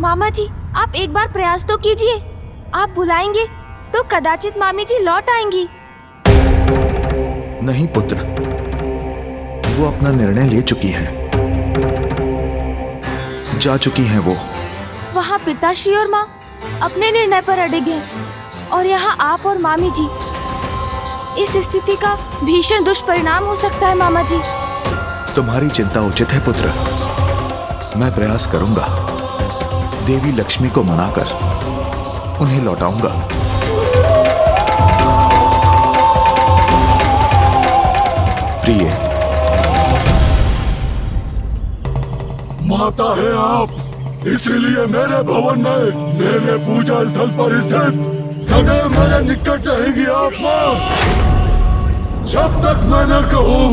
मामा जी, आप एक बार प्रयास तो कीजिए। आप बुलाएंगे तो कदाचित मामी जी लौट आएंगी। नहीं पुत्र, वो अपना निर्णय ले चुकी हैं। जा चुकी हैं वो। वहाँ पिताश्री और माँ अपने निर्णय पर अड़िग हैं और यहाँ आप और मामी जी। इस स्थिति का भीषण दुष्परिणाम हो सकता है मामा जी। तुम्हारी चिंता उचित है पुत्र। मैं प्रयास करूंगा, देवी लक्ष्मी को मनाकर उन्हें लौटाऊंगा। प्रिय, माता है आप, इसीलिए मेरे भवन में, मेरे पूजा स्थल पर स्थित सदैव मेरे निकट रहेगी आप माँ। जब तक मैं न कहूँ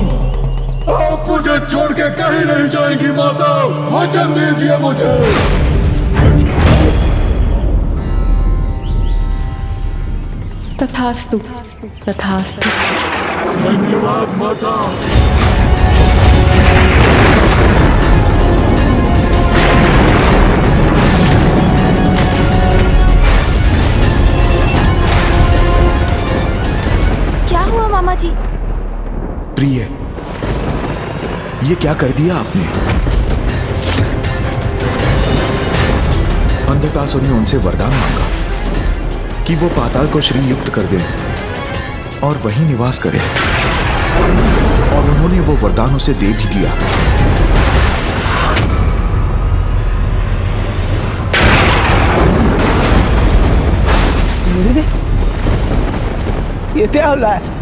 आप मुझे छोड़ के कहीं नहीं जाएंगी माता। वचन दीजिए मुझे। तथास्तु, तथास्तु। धन्यवाद माता। क्या हुआ मामा जी? प्रिय, ये क्या कर दिया आपने? अंधकासुर ने उनसे वरदान मांगा कि वो पाताल को श्री युक्त कर दें और वहीं निवास करें, और उन्होंने वो वरदान उसे दे भी दिया। ये क्या हो रहा है?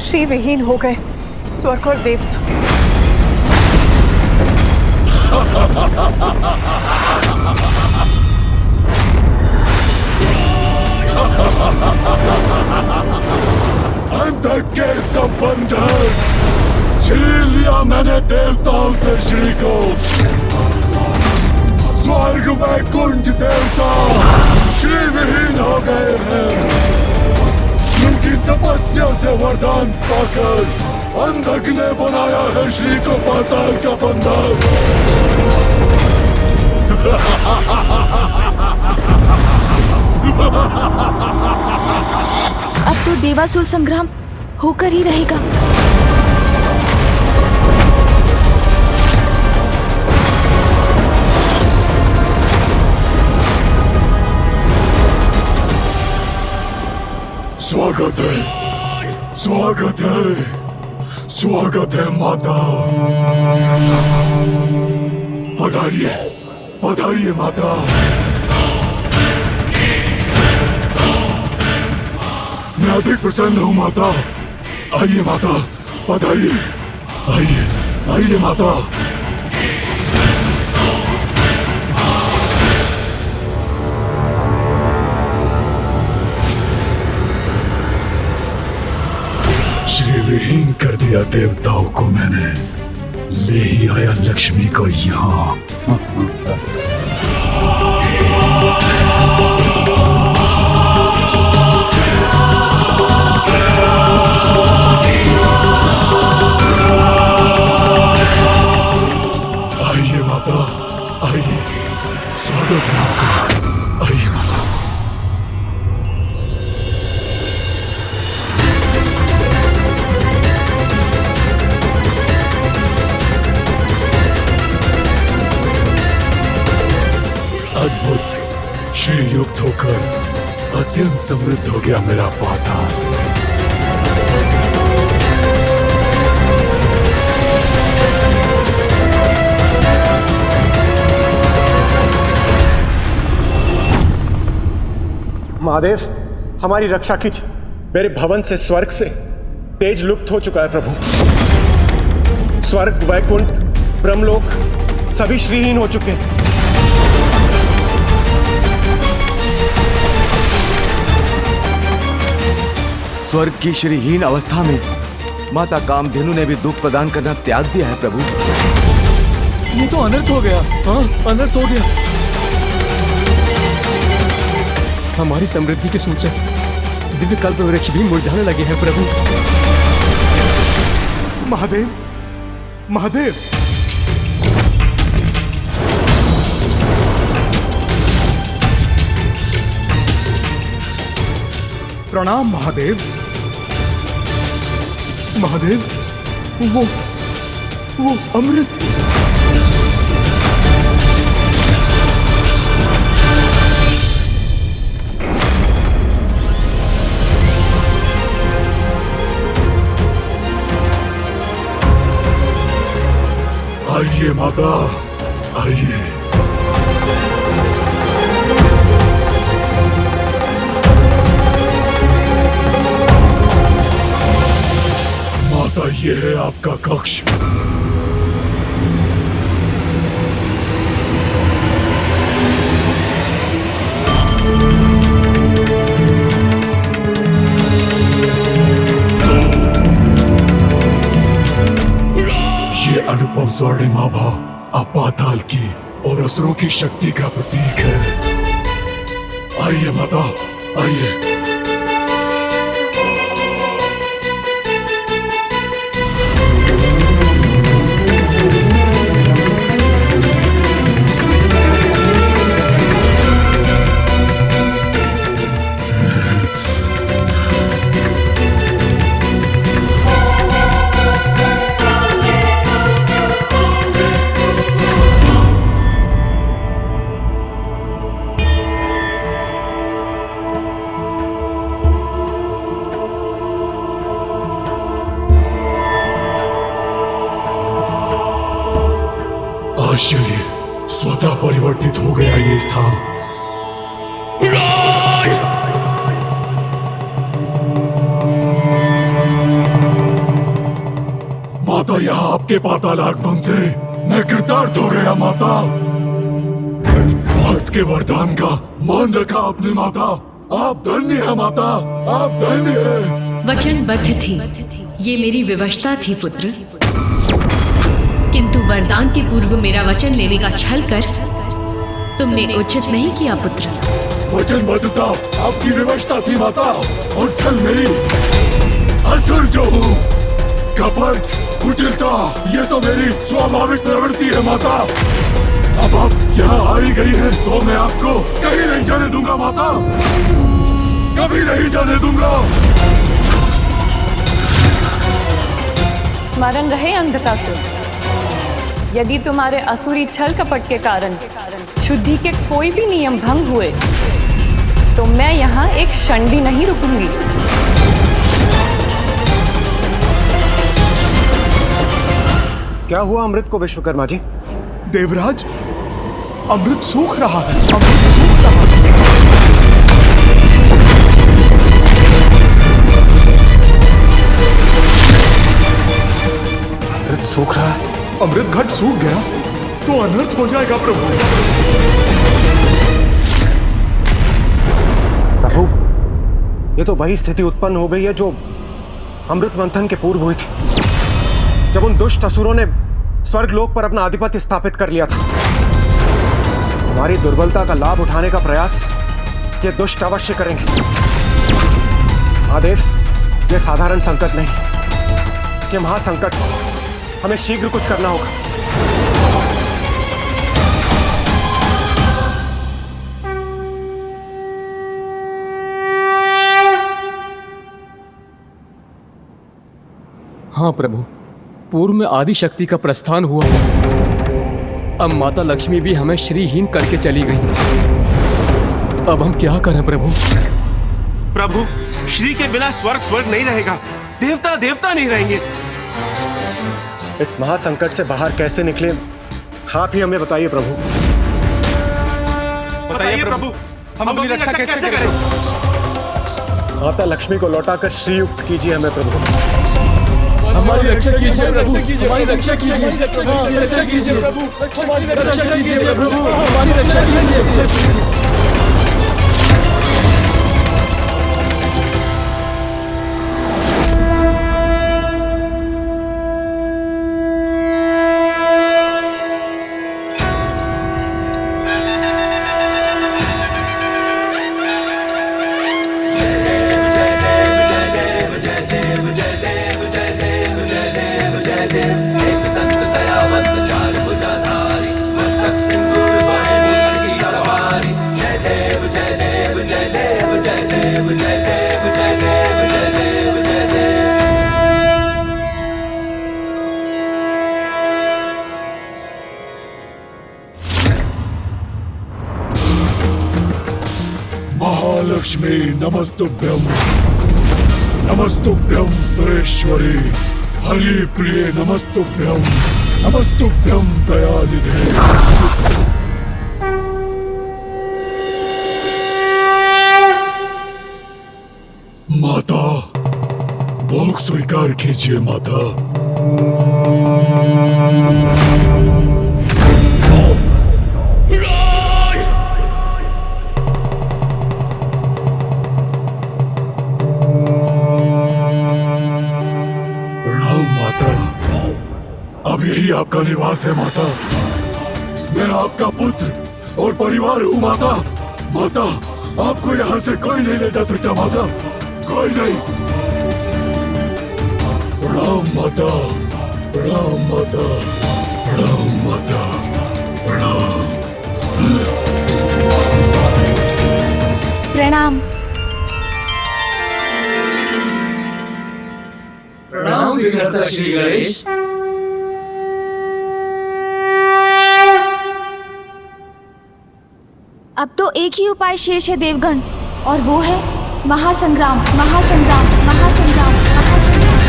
श्री विहीन हो गए स्वर्ग और देवता। अंत के सब बंधन छीन लिया मैंने देवताओं से श्री को। स्वर्ग वैकुंठ देवता श्री विहीन हो गए हैं। उनकी तपस्या से वरदान पाकर अंधक ने बनाया है श्री को पाताल का बंधन। अब तो देवासुर संग्राम होकर ही रहेगा। स्वागत है, स्वागत है, स्वागत है माता। पधारिए, पधारिए माता। मैं अधिक प्रसन्न हूँ माता। आइए माता, पधारिए। आइए, आइए माता। श्री विहीन कर दिया देवताओं को मैंने, ले ही आया लक्ष्मी को यहाँ। आइए माता, आइए, स्वागत है आपका। आइए माता। अद्भुत, श्री युक्त होकर अत्यंत समृद्ध हो गया मेरा पाताल। महादेव, हमारी रक्षा कीजिए। मेरे भवन से, स्वर्ग से तेज लुप्त हो चुका है प्रभु। स्वर्ग, वैकुंठ, ब्रह्मलोक सभी श्रीहीन हो चुके हैं। स्वर्ग की श्रीहीन अवस्था में माता कामधेनु ने भी दुख प्रदान करना त्याग दिया है प्रभु। ये तो अनर्थ हो गया। हाँ, अनर्थ हो गया। हमारी समृद्धि के सूचक दिव्य कल्प वृक्ष भी मुरझाने लगे हैं प्रभु। महादेव, महादेव, प्रणाम महादेव। महादेव, वो अमृत। आइए माता, आइए। माता, ये है आपका कक्ष। ये अनुपम स्वर्णिम आभा आप पाताल की और असुरों की शक्ति का प्रतीक है। आइए माता, आइए। आश्चर्य, स्वतः परिवर्तित हो गया ये स्थान। माता, यहाँ आपके पाताल आगमन से मैं कृतार्थ हो गया माता। भक्त के वरदान का मान रखा आपने माता। आप धन्य है माता, आप धन्य है। वचनबद्ध थी, ये मेरी विवशता थी पुत्र। किंतु वरदान के पूर्व मेरा वचन लेने का छल कर तुमने उचित नहीं किया पुत्र। वचनबद्धता आपकी विवशता थी माता, और छल मेरी। असुर जो हूँ, कपट, कुटिलता, ये तो मेरी स्वाभाविक प्रवृत्ति है माता। अब आप यहाँ आई गई हैं, तो मैं आपको कहीं नहीं जाने दूंगा माता, कभी नहीं जाने दूंगा। स्मरण रहे अंधकासुर, यदि तुम्हारे असुरी छल कपट के कारण शुद्धि के कोई भी नियम भंग हुए तो मैं यहाँ एक क्षण भी नहीं रुकूंगी। क्या हुआ अमृत को विश्वकर्मा जी? देवराज, अमृत सूख रहा है। अमृत सूख रहा है। अमृत सूख रहा है? अमृत घट सूख गया तो अनर्थ हो जाएगा प्रभु। प्रभु, ये तो वही स्थिति उत्पन्न हो गई है जो अमृत मंथन के पूर्व हुई थी, जब उन दुष्ट असुरों ने स्वर्ग लोक पर अपना आधिपत्य स्थापित कर लिया था। हमारी दुर्बलता का लाभ उठाने का प्रयास ये दुष्ट अवश्य करेंगे। महादेव, ये साधारण संकट नहीं, ये महासंकट। हमें शीघ्र कुछ करना होगा। हाँ प्रभु, पूर्व में आदि शक्ति का प्रस्थान हुआ। अब माता लक्ष्मी भी हमें श्रीहीन करके चली गई। अब हम क्या करें प्रभु? प्रभु, श्री के बिना स्वर्ग स्वर्ग नहीं रहेगा, देवता देवता नहीं रहेंगे। इस महासंकट से बाहर कैसे निकले, आप ही हमें बताइए प्रभु। बताइए प्रभु, हम अपनी रक्षा कैसे करें? माता लक्ष्मी को लौटाकर श्रीयुक्त कीजिए हमें प्रभु। हमारी रक्षा कीजिए प्रभु, हमारी रक्षा कीजिए, हमारी रक्षा कीजिए प्रभु, हमारी रक्षा कीजिए प्रभु, हमारी रक्षा कीजिए। महालक्ष्मी नमस्तुभ्यं, नमस्तुभ्यं सुरेश्वरी, हरि प्रिय नमस्तुभ्यं, नमस्तुभ्यं दयानिधे। माता, भोग स्वीकार कीजिए माता। प्रणाम माता, अब यही आपका निवास है माता। मैं आपका पुत्र और परिवार हूँ माता। माता, आपको यहाँ से कोई नहीं ले जा सकता माता, कोई नहीं। प्रणाम माता, प्रणाम माता, प्रणाम माता, प्रणाम। प्रणाम। प्रणाम विघ्नहर्ता श्री गणेश। अब तो एक ही उपाय शेष है देवगण, और वो है महासंग्राम, महासंग्राम, महासंग्राम, महासंग्राम।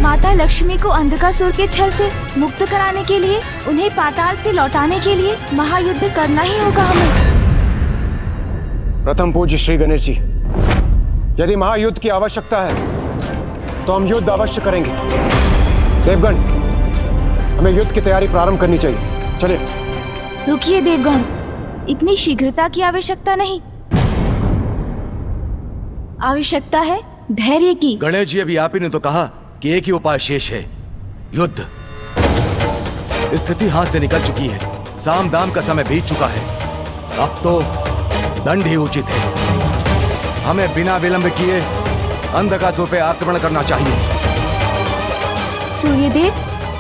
माता लक्ष्मी को अंधकासुर के छल से मुक्त कराने के लिए, उन्हें पाताल से लौटाने के लिए महायुद्ध करना ही होगा हमें। प्रथम पूज्य श्री गणेश जी, यदि महायुद्ध की आवश्यकता है तो हम युद्ध अवश्य करेंगे। देवगण, हमें युद्ध की तैयारी प्रारंभ करनी चाहिए। चलिए। रुकिए देवगण, इतनी शीघ्रता की आवश्यकता नहीं, आवश्यकता है धैर्य की। गणेश जी, अभी आप ही ने तो कहा कि एक ही उपाय शेष है, युद्ध। स्थिति हाथ से निकल चुकी है, साम दाम का समय बीत चुका है, अब तो दंड ही उचित है। हमें बिना विलंब किए अंधकासुर पे आक्रमण करना चाहिए। सूर्यदेव,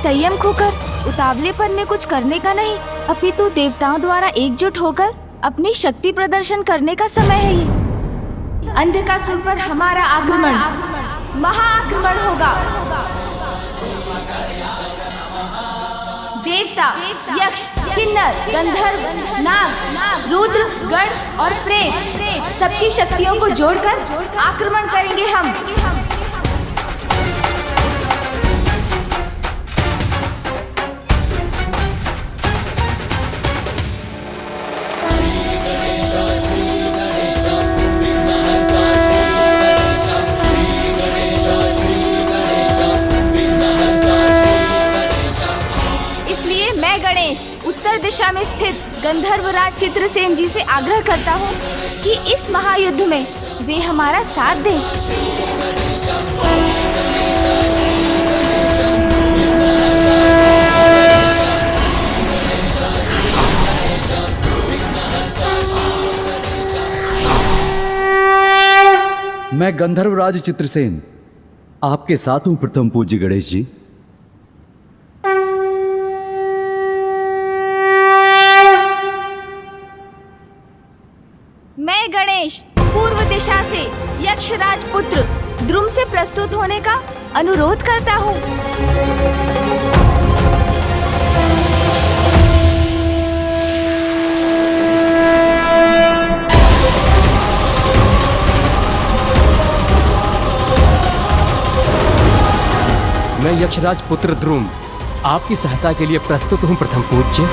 संयम खोकर उतावलेपन में कुछ करने का नहीं, अपितु देवताओं द्वारा एकजुट होकर अपनी शक्ति प्रदर्शन करने का समय है ये। अंधकासुर पर हमारा आक्रमण, महाआक्रमण होगा। देवता, यक्ष, किन्नर, गंधर्व, नाग, रुद्र, गण और प्रेत सबकी शक्तियों को जोड़कर आक्रमण करेंगे हम। उत्तर दिशा में स्थित गंधर्वराज चित्रसेन जी से आग्रह करता हूँ कि इस महायुद्ध में वे हमारा साथ दें। मैं गंधर्वराज चित्रसेन आपके साथ हूं प्रथम पूज्य गणेश जी। मैं गणेश पूर्व दिशा से यक्षराज पुत्र द्रुम से प्रस्तुत होने का अनुरोध करता हूँ। मैं यक्षराज पुत्र द्रुम आपकी सहायता के लिए प्रस्तुत हूँ प्रथम पूज्य।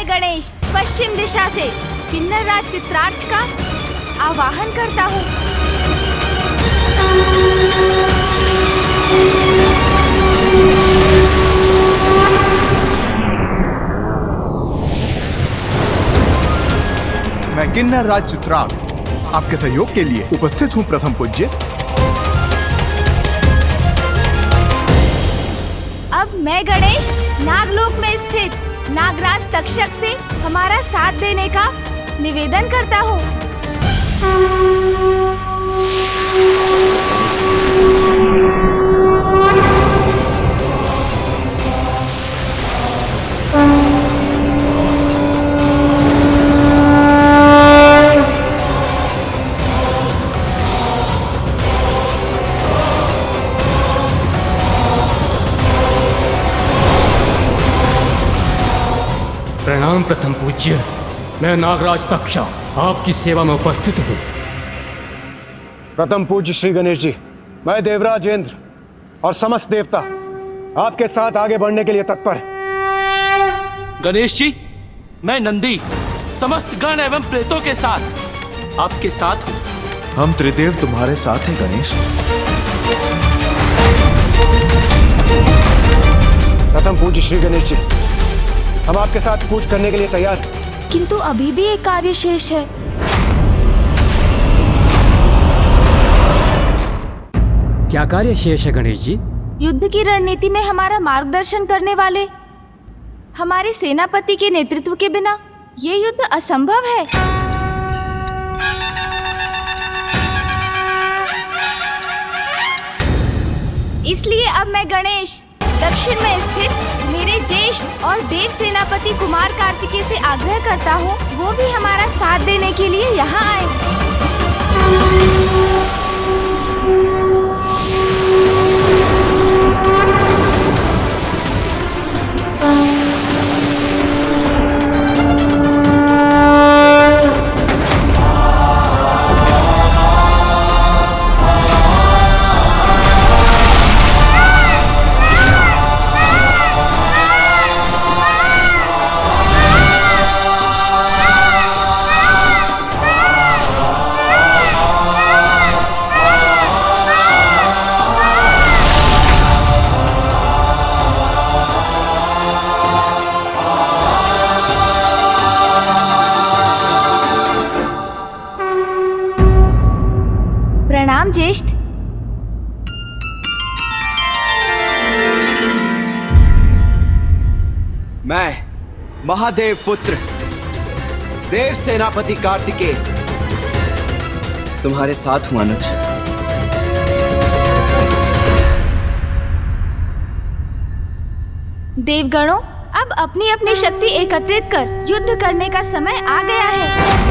गणेश पश्चिम दिशा से किन्नर राज चित्रार्थ का आवाहन करता हूँ। मैं किन्नर राज चित्रार्थ आपके सहयोग के लिए उपस्थित हूँ प्रथम पूज्य। अब मैं गणेश नागलोक में स्थित नागराज तक्षक से हमारा साथ देने का निवेदन करता हूँ। प्रणाम प्रथम पूज्य। मैं नागराज तक्षा आपकी सेवा में उपस्थित हूँ। प्रथम पूज्य श्री गणेश जी, मैं देवराज इंद्र और समस्त देवता आपके साथ आगे बढ़ने के लिए तत्पर हैं। गणेश जी, मैं नंदी समस्त गण एवं प्रेतों के साथ आपके साथ हूँ। हम त्रिदेव तुम्हारे साथ हैं गणेश। प्रथम पूज्य श्री गणेश जी, हम आपके साथ कूच करने के लिए तैयार हैं। किंतु अभी भी एक कार्य शेष है। क्या कार्य शेष है गणेश जी? युद्ध की रणनीति में हमारा मार्गदर्शन करने वाले हमारे सेनापति के नेतृत्व के बिना ये युद्ध असंभव है। इसलिए अब मैं गणेश दक्षिण में स्थित मेरे ज्येष्ठ और देव सेनापति कुमार कार्तिकेय से आग्रह करता हूँ, वो भी हमारा साथ देने के लिए यहाँ आए। प्रणाम ज्येष्ठ। मैं महादेव पुत्र देव सेनापति कार्तिकेय तुम्हारे साथ हूं अनुज। देवगणों, अब अपनी अपनी शक्ति एकत्रित कर युद्ध करने का समय आ गया है।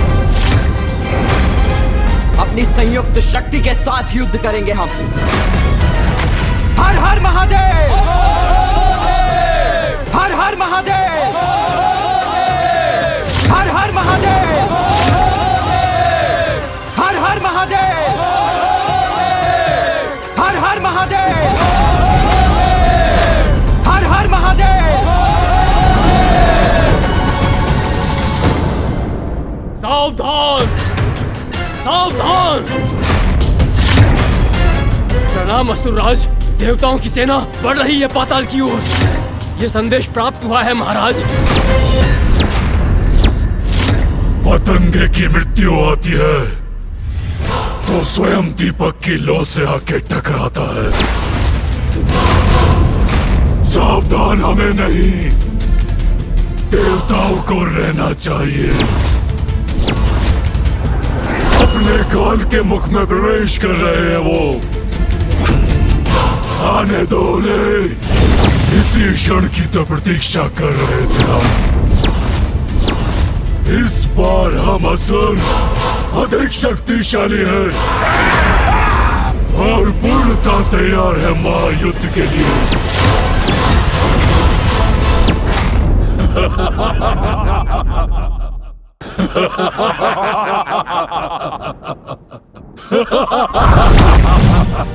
अपनी संयुक्त शक्ति के साथ युद्ध करेंगे हम। हर हर महादेव, हर हर महादेव, हर हर महादेव, हर हर महादेव, हर हर महादेव, हर हर महादेव। सावधान, सावधान! प्रणाम असुरराज, देवताओं की सेना बढ़ रही है पाताल की ओर। ये संदेश प्राप्त हुआ है महाराज। पतंगे की मृत्यु आती है तो स्वयं दीपक की लौ से आके टकराता है। सावधान हमें नहीं, देवताओं को रहना चाहिए। अपने काल के मुख में प्रवेश कर रहे हैं वो। आने दो उन्हें, इसी क्षण की तो प्रतीक्षा कर रहे थे हम। इस बार हम असुर अधिक शक्तिशाली है और पूर्णता तैयार है महायुद्ध के लिए।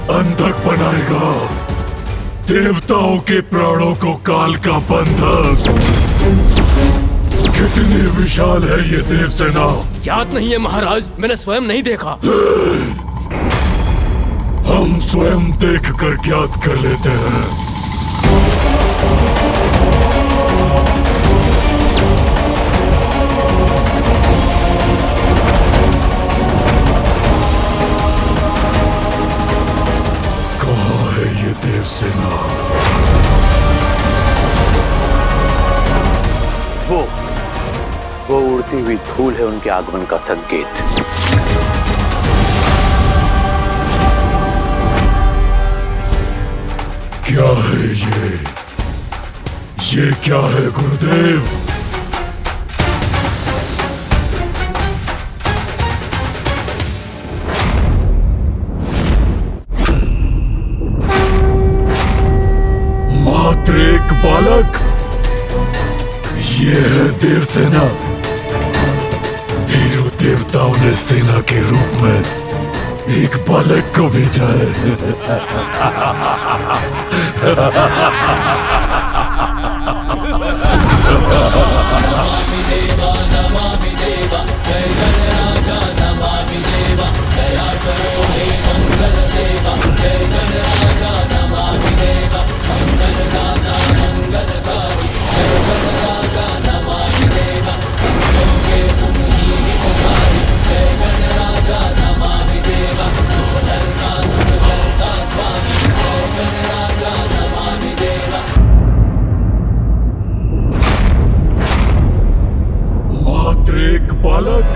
अंधक बनाएगा देवताओं के प्राणों को काल का बंधक। कितनी विशाल है ये देव सेना। याद नहीं है महाराज, मैंने स्वयं नहीं देखा। हम स्वयं देख कर ज्ञात कर लेते हैं। कहाँ है ये देव सेना? वो उड़ती हुई धूल है उनके आगमन का संकेत। क्या है ये क्या है गुरुदेव? मात्र एक बालक, ये है देव सेना। वीरों देवताओं ने सेना के रूप में एक बालक को भेजा है। मात्र एक बालक।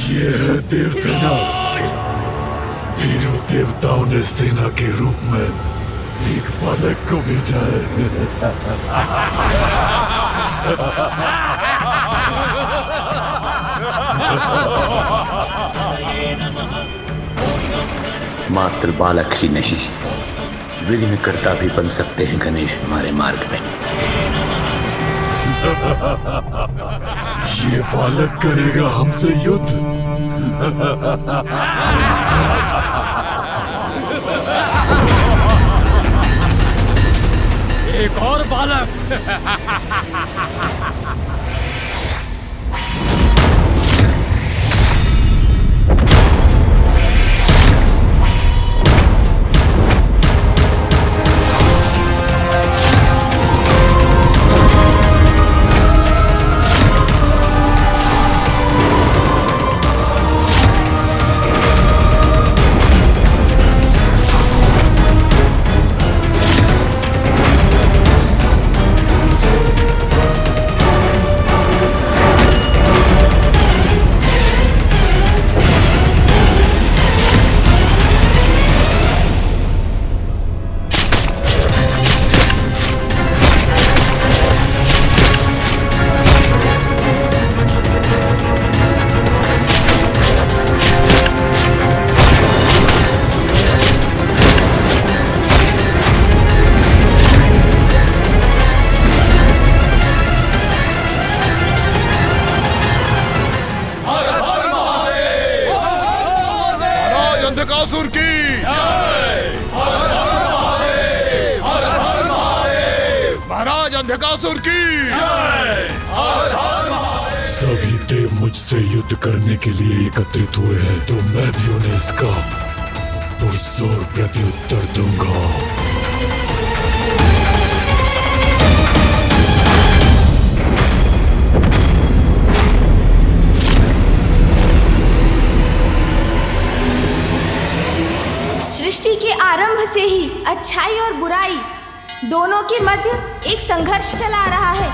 ये है देव सेना। वीरों देवताओं ने सेना के रूप में एक बालक को भेजा है। मात्र बालक ही नहीं, विघ्नकर्ता भी बन सकते हैं गणेश हमारे मार्ग में। ये बालक करेगा हमसे युद्ध। एक और बालक। अंधकासुर की महाराज अंधकासुर की। सभी देव मुझसे युद्ध करने के लिए एकत्रित हुए हैं, तो मैं भी उन्हें इसका पुरजोर प्रत्युत्तर दूंगा। सृष्टि के आरंभ से ही अच्छाई और बुराई दोनों के मध्य एक संघर्ष चला रहा है।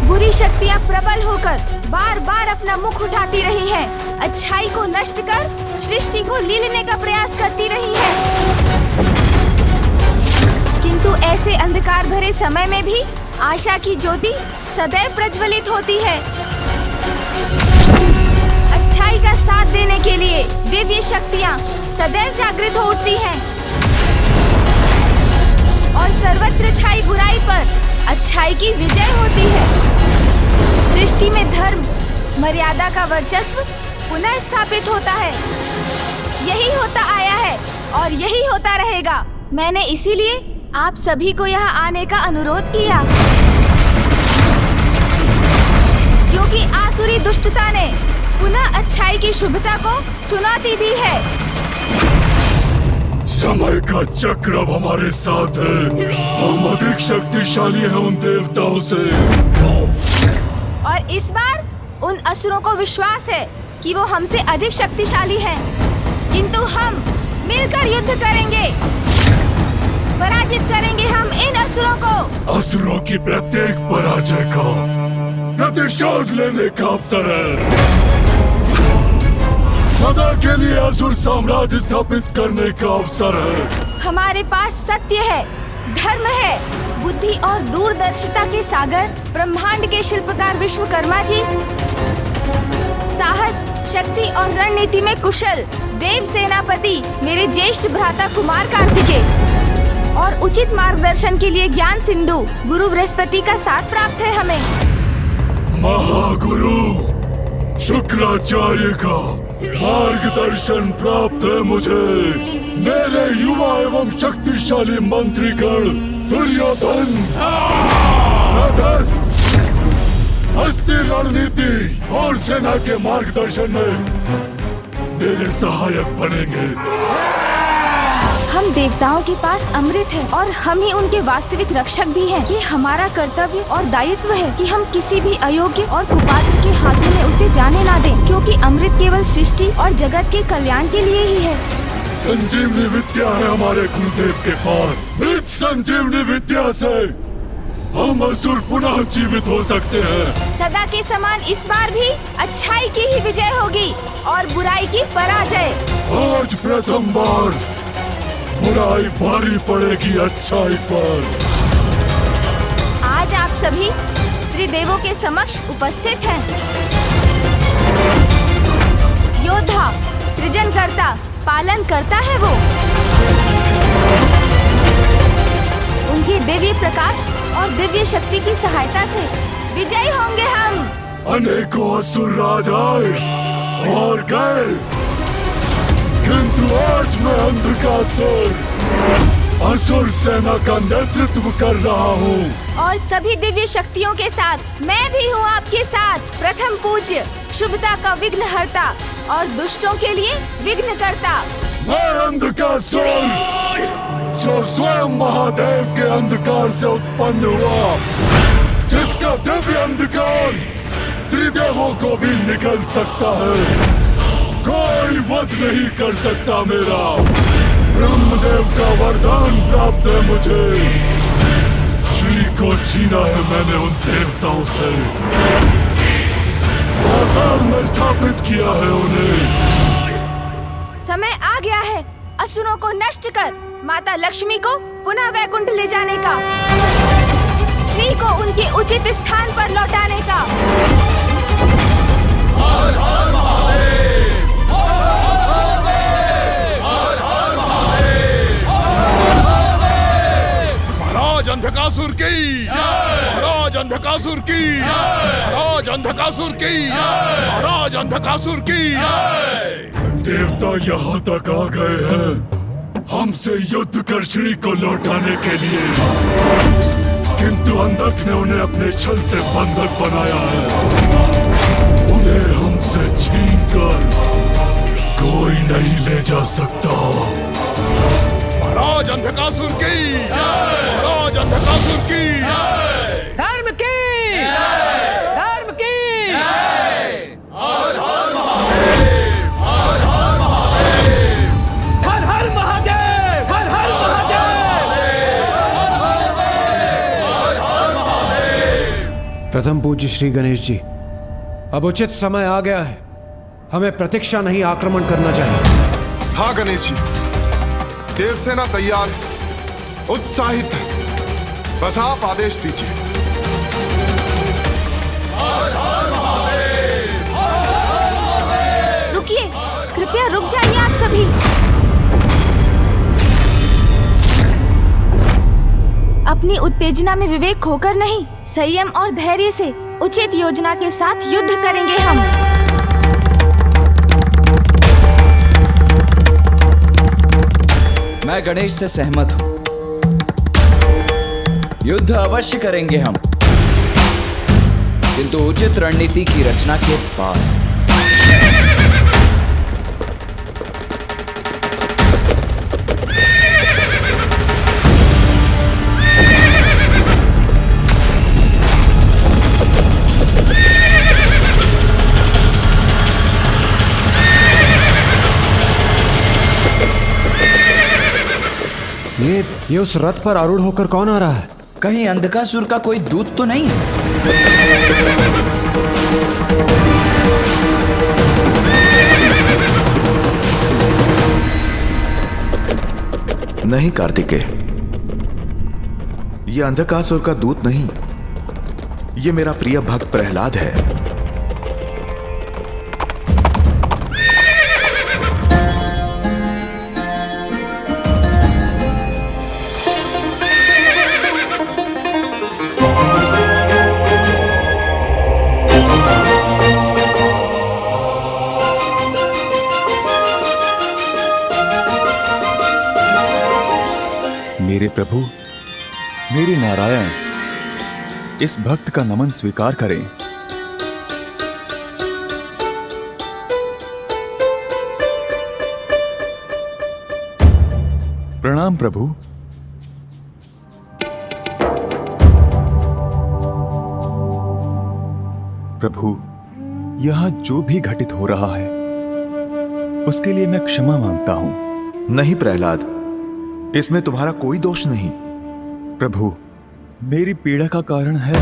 बुरी शक्तियां प्रबल होकर बार बार अपना मुख उठाती रही हैं, अच्छाई को नष्ट कर सृष्टि को लीलने का प्रयास करती रही हैं। किंतु ऐसे अंधकार भरे समय में भी आशा की ज्योति सदैव प्रज्वलित होती है। अच्छाई का साथ देने के लिए दिव्य शक्तियां सदैव जागृत हो उठती हैं और सर्वत्र छाई बुराई पर अच्छाई की विजय होती है। सृष्टि में धर्म मर्यादा का वर्चस्व पुनः स्थापित होता है। यही होता आया है और यही होता रहेगा। मैंने इसीलिए आप सभी को यहाँ आने का अनुरोध किया, क्योंकि आसुरी दुष्टता ने पुनः अच्छाई की शुभता को चुनौती दी है। समय का चक्र अब हमारे साथ है। हम अधिक शक्तिशाली हैं उन देवताओं से। और इस बार उन असुरों को विश्वास है कि वो हमसे अधिक शक्तिशाली हैं, किंतु हम मिलकर युद्ध करेंगे। पराजित करेंगे हम इन असुरों को। असुरों की प्रत्येक पराजय का प्रतिशोध लेने का अवसर है। सदा के लिए असुर साम्राज्य स्थापित करने का अवसर है। हमारे पास सत्य है, धर्म है, बुद्धि और दूरदर्शिता के सागर ब्रह्मांड के शिल्पकार विश्वकर्मा जी, साहस, शक्ति और रणनीति में कुशल देव सेनापति मेरे ज्येष्ठ भ्राता कुमार कार्तिकेय, और उचित मार्गदर्शन के लिए ज्ञान सिंधु गुरु बृहस्पति का साथ प्राप्त है हमें। महागुरु शुक्राचार्य का मार्गदर्शन प्राप्त है मुझे। मेरे युवा एवं शक्तिशाली मंत्रीगण दुर्योधन, नभस, हस्ती रणनीति और सेना के मार्गदर्शन में मेरे सहायक बनेंगे। हम देवताओं के पास अमृत है और हम ही उनके वास्तविक रक्षक भी हैं। ये हमारा कर्तव्य और दायित्व है कि हम किसी भी अयोग्य और कुपात्र के हाथों में उसे जाने ना दें, क्योंकि अमृत केवल सृष्टि और जगत के कल्याण के लिए ही है। संजीवनी विद्या है हमारे गुरुदेव के पास। इस संजीवनी विद्या से हम असुर पुनः जीवित हो सकते हैं। सदा के समान इस बार भी अच्छाई की ही विजय होगी और बुराई की पराजय। आज प्रथम बार बुराई भारी पड़ेगी अच्छाई पर। आज आप सभी त्रिदेवों के समक्ष उपस्थित हैं। योद्धा, सृजनकर्ता, पालन करता है वो। उनकी दिव्य प्रकाश और दिव्य शक्ति की सहायता से विजयी होंगे हम। अनेकों असुर राज आए और गए, किंतु आज मैं अंधकासुर असुर सेना का नेतृत्व कर रहा हूँ। और सभी दिव्य शक्तियों के साथ मैं भी हूँ आपके साथ। प्रथम पूज्य, शुभता का विघ्नहर्ता और दुष्टों के लिए विघ्नकर्ता। मैं अंधकासुर, जो स्वयं महादेव के अंधकार से उत्पन्न हुआ, जिसका दिव्य अंधकार त्रिदेवों को भी निकल सकता है। कोई वध नहीं कर सकता मेरा। ब्रह्मदेव का वरदान प्राप्त है मुझे। श्री को छीना है मैंने उन देवताओं से। आकार में स्थापित किया है उन्हें। समय आ गया है असुरों को नष्ट कर माता लक्ष्मी को पुनः वैकुंठ ले जाने का, श्री को उनके उचित स्थान पर लौटाने का। हर हर महादेव, महाराज अंधकासुर की, महाराज अंधकासुर की, महाराज अंधकासुर की, महाराज अंधकासुर की। देवता यहाँ तक आ गए हैं हमसे युद्ध कर श्री को लौटाने के लिए, किंतु अंधक ने उन्हें अपने छल से बंधक बनाया है। उन्हें हमसे छीनकर कोई नहीं ले जा सकता। महाराज अंधकासुर की, महाराज अंधकासुर की, धर्म की, धर्म की। हर हर महादेव, हर हर महादेव, हर हर महादेव, हर हर महादेव। प्रथम पूज्य श्री गणेश जी, अब उचित समय आ गया है। हमें प्रतीक्षा नहीं, आक्रमण करना चाहिए। हाँ गणेश जी, देवसेना तैयार, उत्साहित है। बस आप आदेश दीजिए। रुकिए, कृपया रुक जाइए आप सभी। अपनी उत्तेजना में विवेक खोकर नहीं, संयम और धैर्य से उचित योजना के साथ युद्ध करेंगे हम। मैं गणेश से सहमत हूं। युद्ध अवश्य करेंगे हम, किंतु उचित रणनीति की रचना के बाद। ये उस रथ पर आरूढ़ होकर कौन आ रहा है? कहीं अंधकासुर का कोई दूत तो नहीं? नहीं कार्तिकेय, ये अंधकासुर का दूत नहीं, ये मेरा प्रिय भक्त प्रहलाद है। मेरे प्रभु, मेरे नारायण, इस भक्त का नमन स्वीकार करें। प्रणाम प्रभु। प्रभु, यहां जो भी घटित हो रहा है उसके लिए मैं क्षमा मांगता हूं। नहीं प्रहलाद, इसमें तुम्हारा कोई दोष नहीं। प्रभु, मेरी पीड़ा का कारण है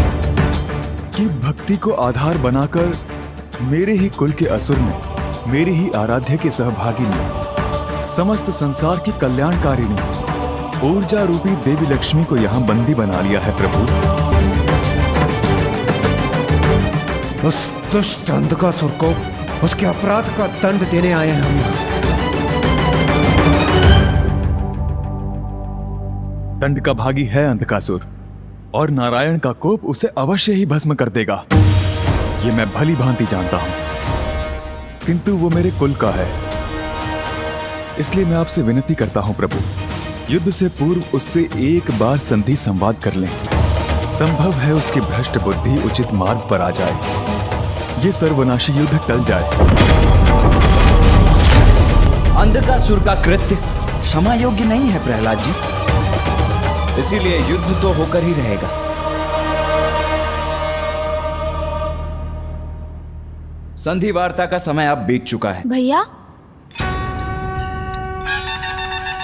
कि भक्ति को आधार बनाकर मेरे ही कुल के असुर ने, मेरे ही आराध्य के सहभागी ने, समस्त संसार की कल्याणकारिणी ऊर्जा रूपी देवी लक्ष्मी को यहां बंदी बना लिया है। प्रभु, उस दुष्ट अंधकासुर को उसके अपराध का दंड देने आए हैं हम यहाँ। दंड का भागी है अंधकासुर, और नारायण का कोप उसे अवश्य ही भस्म कर देगा, ये मैं भली भांति जानता हूं। किंतु वो मेरे कुल का है, इसलिए मैं आपसे विनती करता हूं प्रभु, युद्ध से पूर्व उससे एक बार संधि संवाद कर लें। संभव है उसकी भ्रष्ट बुद्धि उचित मार्ग पर आ जाए, ये सर्वनाशी युद्ध टल जाए। अंधकासुर का कृत्य क्षमा योग्य नहीं है प्रहलाद जी, इसीलिए युद्ध तो होकर ही रहेगा। संधि वार्ता का समय अब बीत चुका है। भैया,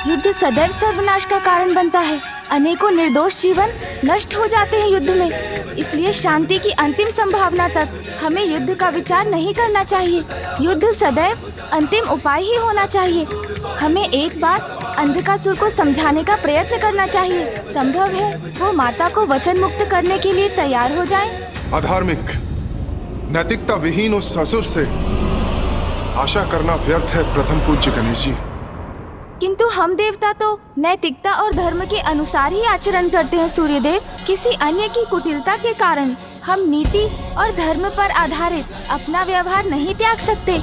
युद्ध सदैव सर्वनाश का कारण बनता है। अनेकों निर्दोष जीवन नष्ट हो जाते हैं युद्ध में। इसलिए शांति की अंतिम संभावना तक हमें युद्ध का विचार नहीं करना चाहिए। युद्ध सदैव अंतिम उपाय ही होना चाहिए। हमें एक बार अंधकासुर को समझाने का प्रयत्न करना चाहिए। संभव है वो माता को वचन मुक्त करने के लिए तैयार हो जाएं। अधार्मिक, नैतिकता विहीन उस असुर से आशा करना व्यर्थ है प्रथम पूज्य गणेश जी। किंतु हम देवता तो नैतिकता और धर्म के अनुसार ही आचरण करते हैं सूर्यदेव। किसी अन्य की कुटिलता के कारण हम नीति और धर्म पर आधारित अपना व्यवहार नहीं त्याग सकते।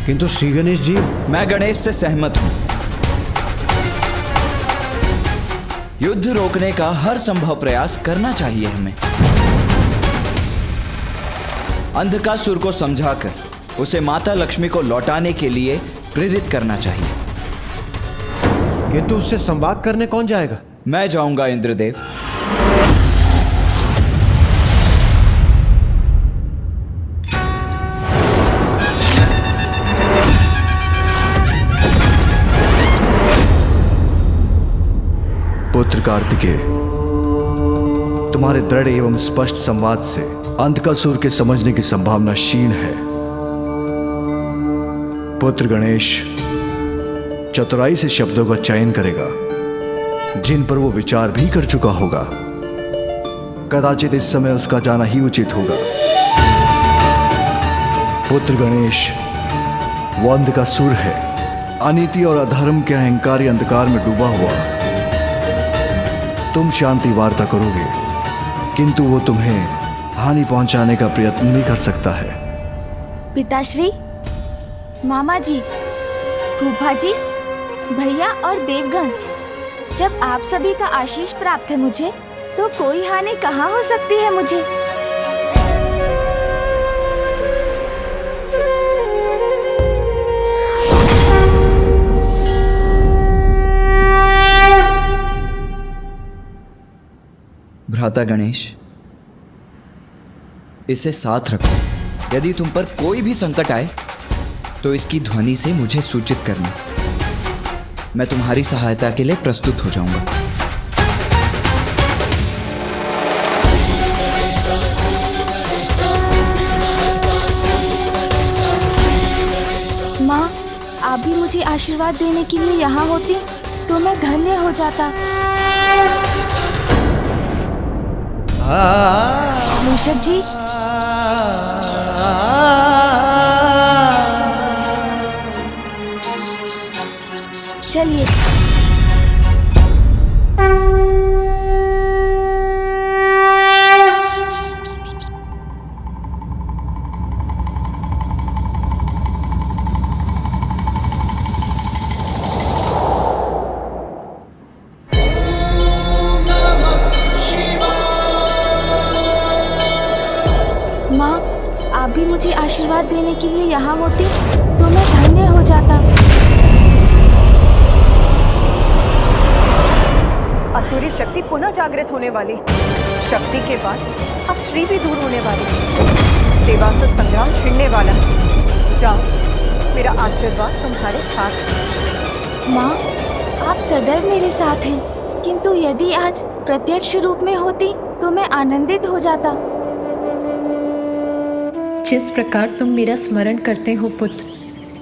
किंतु श्री गणेश जी, मैं गणेश से सहमत हूं। युद्ध रोकने का हर संभव प्रयास करना चाहिए हमें। अंधकासुर को समझाकर उसे माता लक्ष्मी को लौटाने के लिए प्रेरित करना चाहिए। किंतु उससे संवाद करने कौन जाएगा? मैं जाऊंगा इंद्रदेव। पुत्र कार्तिकेय, तुम्हारे दृढ़ एवं स्पष्ट संवाद से अंधकासुर के समझने की संभावना क्षीण है। पुत्र गणेश चतुराई से शब्दों का चयन करेगा जिन पर वो विचार भी कर चुका होगा। कदाचित इस समय उसका जाना ही उचित होगा। पुत्र गणेश, वो अंधकासुर है, अनीति और अधर्म के अहंकारी अंधकार में डूबा हुआ। तुम शांति वार्ता करोगे, किंतु वो तुम्हें हानि पहुंचाने का प्रयत्न नहीं कर सकता है। पिताश्री, मामा जी, फूफा जी, भैया और देवगण, जब आप सभी का आशीष प्राप्त है मुझे, तो कोई हानि कहाँ हो सकती है मुझे। भ्राता गणेश, इसे साथ रखो। यदि तुम पर कोई भी संकट आए तो इसकी ध्वनि से मुझे सूचित करना। मैं तुम्हारी सहायता के लिए प्रस्तुत हो जाऊंगा। माँ, आप भी मुझे आशीर्वाद देने के लिए यहाँ होती तो मैं धन्य हो जाता। मूषक जी, चलिए। माँ, आप भी मुझे आशीर्वाद देने के लिए यहाँ होती तो मैं धन्य हो जाता। असुरी शक्ति पुनः जागृत होने वाली। शक्ति के बाद अब श्री भी दूर होने वाली। देवासुर संग्राम छिड़ने वाला। जाओ, मेरा आशीर्वाद तुम्हारे साथ है। माँ, आप सदैव मेरे साथ हैं, किंतु यदि आज प्रत्यक्ष रूप में होती तो मैं आनंदित हो जाता। जिस प्रकार तुम मेरा स्मरण करते हो पुत्र,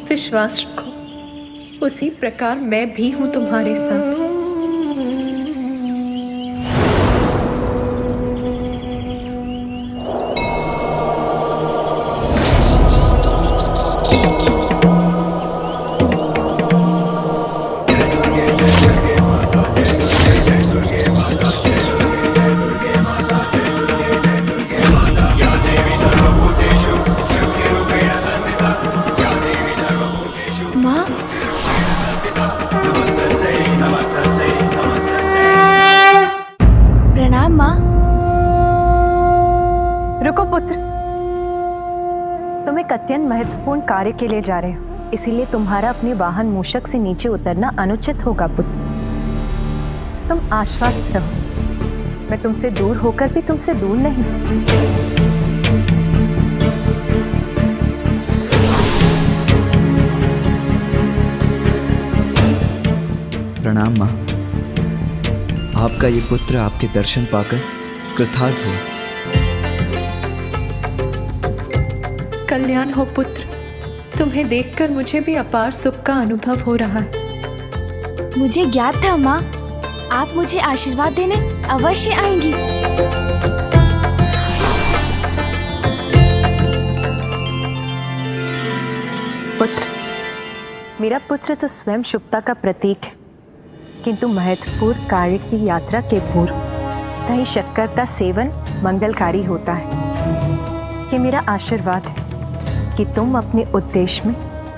विश्वास रखो उसी प्रकार मैं भी हूँ तुम्हारे साथ। रुको पुत्र, तुम एक अत्यंत महत्वपूर्ण कार्य के लिए जा रहे हो, इसीलिए तुम्हारा अपने वाहन मूषक से नीचे उतरना अनुचित होगा पुत्र। तुम आश्वस्त रहो, मैं तुमसे दूर होकर भी तुमसे दूर नहीं। प्रणाम माँ। आपका ये पुत्र आपके दर्शन पाकर कृतार्थ हुआ। कल्याण हो पुत्र, तुम्हें देखकर मुझे भी अपार सुख का अनुभव हो रहा है। मुझे ज्ञात था माँ, आप मुझे आशीर्वाद देने अवश्य आएंगी। पुत्र, मेरा पुत्र तो स्वयं शुभता का प्रतीक है, किंतु महत्वपूर्ण कार्य की यात्रा के पूर्व दही शक्कर का सेवन मंगलकारी होता है। ये मेरा आशीर्वाद है कि तुम अपने उद्देश्य में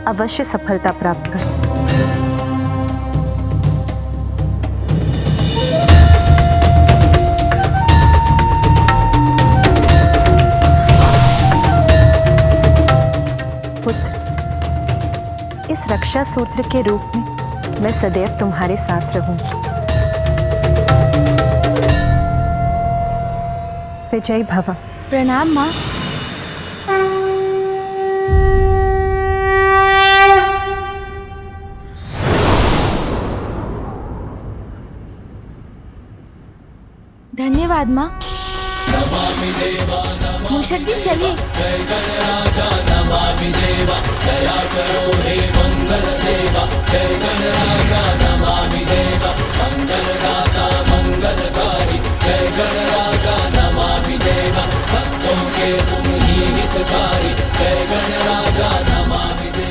अवश्य सफलता प्राप्त करो। पुत्र, इस रक्षा सूत्र के रूप में मैं सदैव तुम्हारे साथ रहूंगी। विजय भव। प्रणाम माँ। धन्यवाद माँ। मूषक जी चलिए।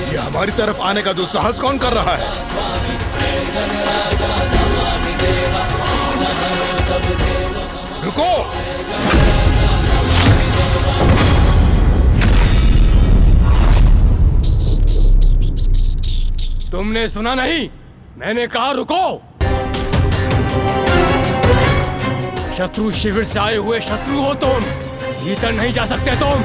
ये हमारी तरफ आने का दुस्साहस कौन कर रहा है? रुको! तुमने सुना नहीं? मैंने कहा रुको। शत्रु शिविर से आए हुए शत्रु हो तुम, भीतर नहीं जा सकते तुम।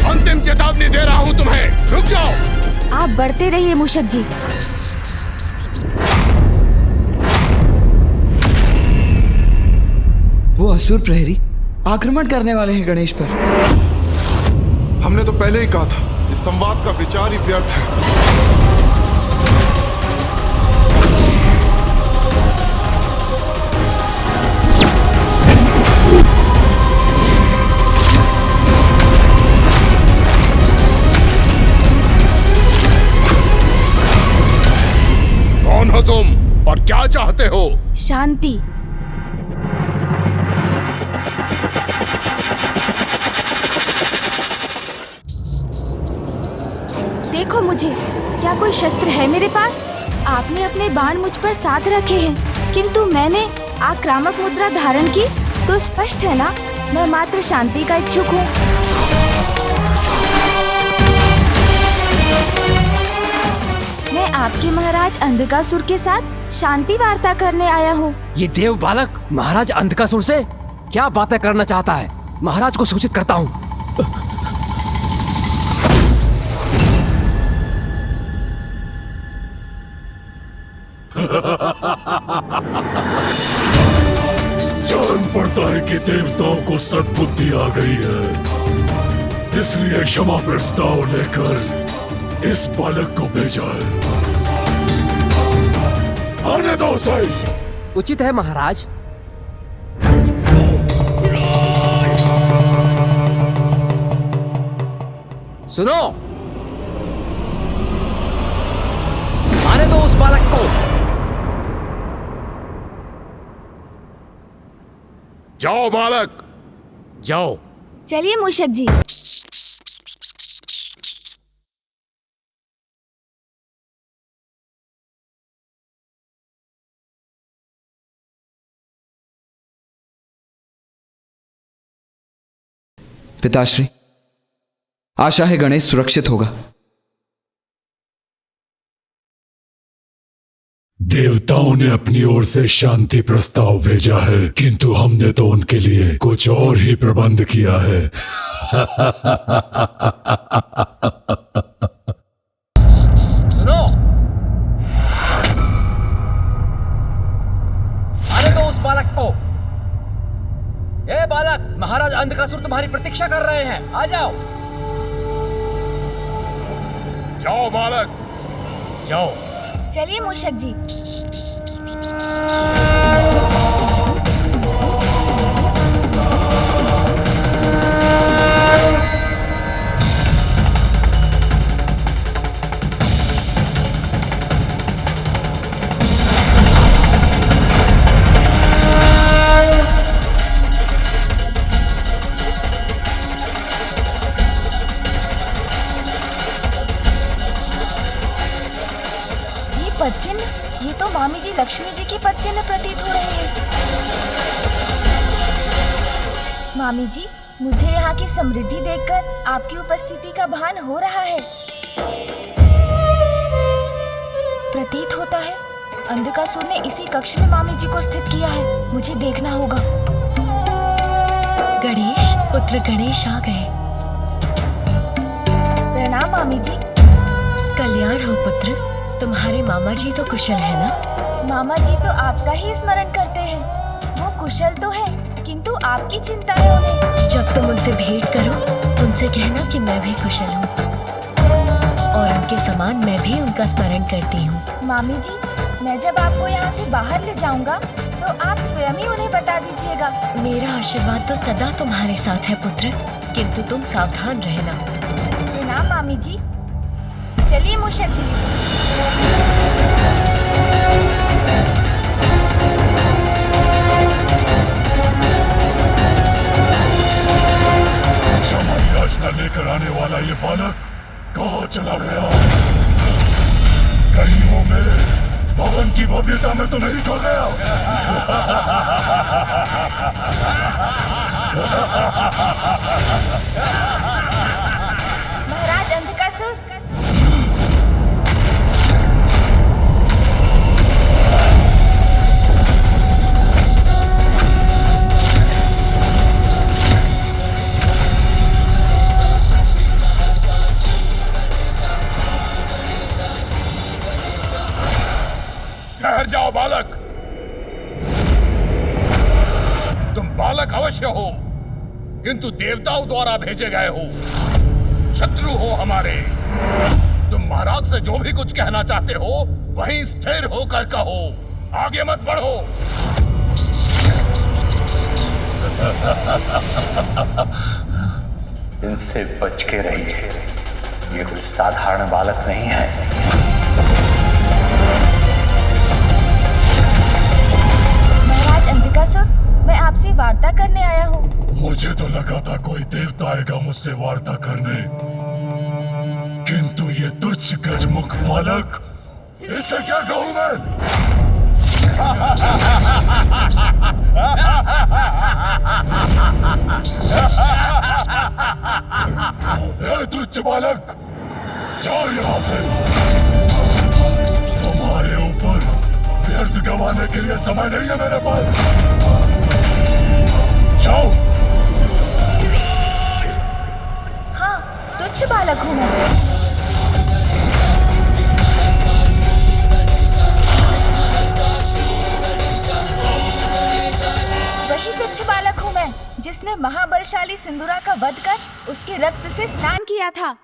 अंतिम चेतावनी दे रहा हूं तुम्हें, रुक जाओ। आप बढ़ते रहिए मूषक जी। वो असुर प्रहरी आक्रमण करने वाले हैं गणेश पर। हमने तो पहले ही कहा था इस संवाद का विचार ही व्यर्थ है। कौन हो तुम और क्या चाहते हो? शांति। देखो मुझे, क्या कोई शस्त्र है मेरे पास? आपने अपने बाण मुझ पर साध रखे हैं, किंतु मैंने आक्रामक मुद्रा धारण की, तो स्पष्ट है ना, मैं मात्र शांति का इच्छुक हूँ। मैं आपके महाराज अंधकासुर के साथ शांति वार्ता करने आया हूँ। ये देव बालक महाराज अंधकासुर से क्या बातें करना चाहता है? महाराज को सूचित करता हूँ। जान पड़ता है कि देवताओं को सद्बुद्धि आ गई है, इसलिए क्षमा प्रस्ताव लेकर इस बालक को भेजा है। आने दो उसे। उचित है महाराज। सुनो, आने दो उस बालक को। जाओ बालक, जाओ। चलिए मूषक जी। पिताश्री, आशा है गणेश सुरक्षित होगा। देवताओं ने अपनी ओर से शांति प्रस्ताव भेजा है, किंतु हमने तो उनके लिए कुछ और ही प्रबंध किया है। सुनो, आने दो उस बालक को। ए बालक, महाराज अंधकासुर तुम्हारी प्रतीक्षा कर रहे हैं, आ जाओ। जाओ बालक, जाओ। चलिए मूषक जी। पदचिन्ह, ये तो मामी जी लक्ष्मी जी की पदचिन्ह प्रतीत हो रहे हैं। मामी जी, मुझे यहाँ की समृद्धि देखकर आपकी उपस्थिति का भान हो रहा है। प्रतीत होता है अंधकासुर ने इसी कक्ष में मामी जी को स्थित किया है। मुझे देखना होगा। गणेश, पुत्र गणेश आ गए। प्रणाम मामी जी। कल्याण हो पुत्र। तुम्हारे मामा जी तो कुशल है ना? मामा जी तो आपका ही स्मरण करते हैं। वो कुशल तो है, किंतु आपकी चिंता है उन्हें। जब तुम उनसे भेंट करो, उनसे कहना कि मैं भी कुशल हूँ और उनके समान मैं भी उनका स्मरण करती हूँ। मामी जी, मैं जब आपको यहाँ से बाहर ले जाऊँगा तो आप स्वयं ही उन्हें बता दीजिएगा। मेरा आशीर्वाद तो सदा तुम्हारे साथ है पुत्र, किंतु तुम सावधान रहना। प्रणाम मामी जी। चलिए मूषक जी। क्षमा याचना लेकर आने वाला ये बालक कहाँ चला गया? कहीं वो मेरे भवन की भव्यता में तो नहीं खो गया? महाराज अंधकासुर, ठहर जाओ बालक। तुम बालक अवश्य हो, किंतु देवताओं द्वारा भेजे गए हो। शत्रु हो हमारे। तुम महाराज से जो भी कुछ कहना चाहते हो वहीं स्थिर होकर कहो, आगे मत बढ़ो। इनसे बच के रहिए, ये कोई साधारण बालक नहीं है। महाराज अंधकासुर, मैं आपसे वार्ता करने आया हूँ। मुझे तो लगा था कोई देवता आएगा मुझसे वार्ता करने, किंतु ये तुच्छ गजमुख बालक, इससे क्या कहूं मैं? ए तुच्छ बालक, जाओ यहाँ से। तुम्हारे ऊपर व्यर्थ गंवाने के लिए समय नहीं है मेरे पास। जाओ। हाँ, तुच्छ बालक हूँ मैं। वही तुच्छ बालक हूँ मैं जिसने महाबलशाली सिंदूरा का वध कर उसके रक्त से स्नान किया था।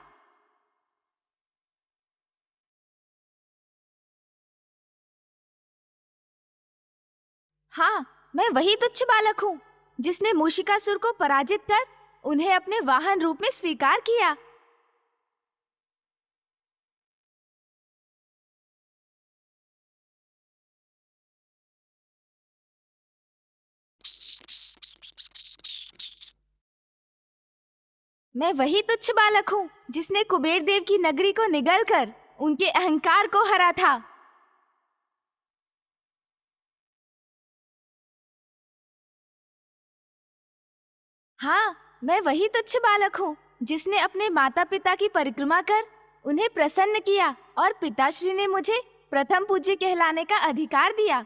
हाँ, मैं वही तुच्छ बालक हूँ जिसने मूषिकासुर को पराजित कर उन्हें अपने वाहन रूप में स्वीकार किया। मैं वही तुच्छ बालक हूँ जिसने कुबेर देव की नगरी को निगलकर उनके अहंकार को हरा था। हाँ, मैं वही तुच्छ बालक हूँ जिसने अपने माता पिता की परिक्रमा कर उन्हें प्रसन्न किया और पिताश्री ने मुझे प्रथम पूज्य कहलाने का अधिकार दिया।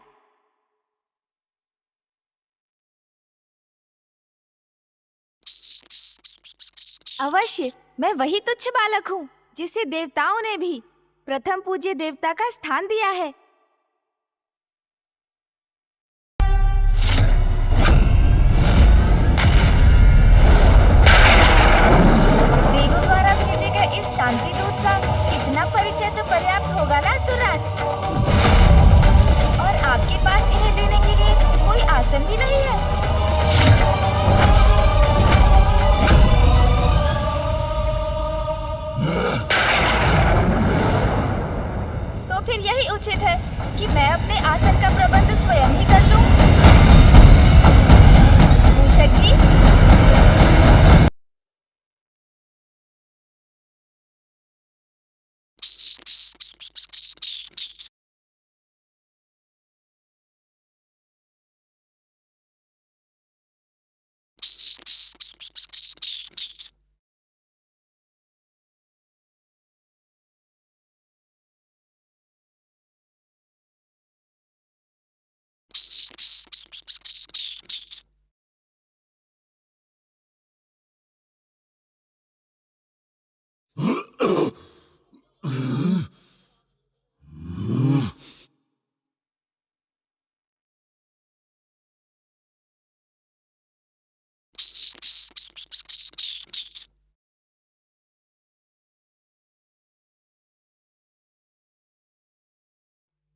अवश्य, मैं वही तुच्छ बालक हूँ जिसे देवताओं ने भी प्रथम पूज्य देवता का स्थान दिया है। देवों द्वारा भेजे गए इस शांति दूत का इतना परिचय तो पर्याप्त होगा ना सुराज? और आपके पास इन्हें देने के लिए कोई आसन भी नहीं है। तो फिर यही उचित है कि मैं अपने आसन का प्रबंध स्वयं ही कर लूं। मूषक जी,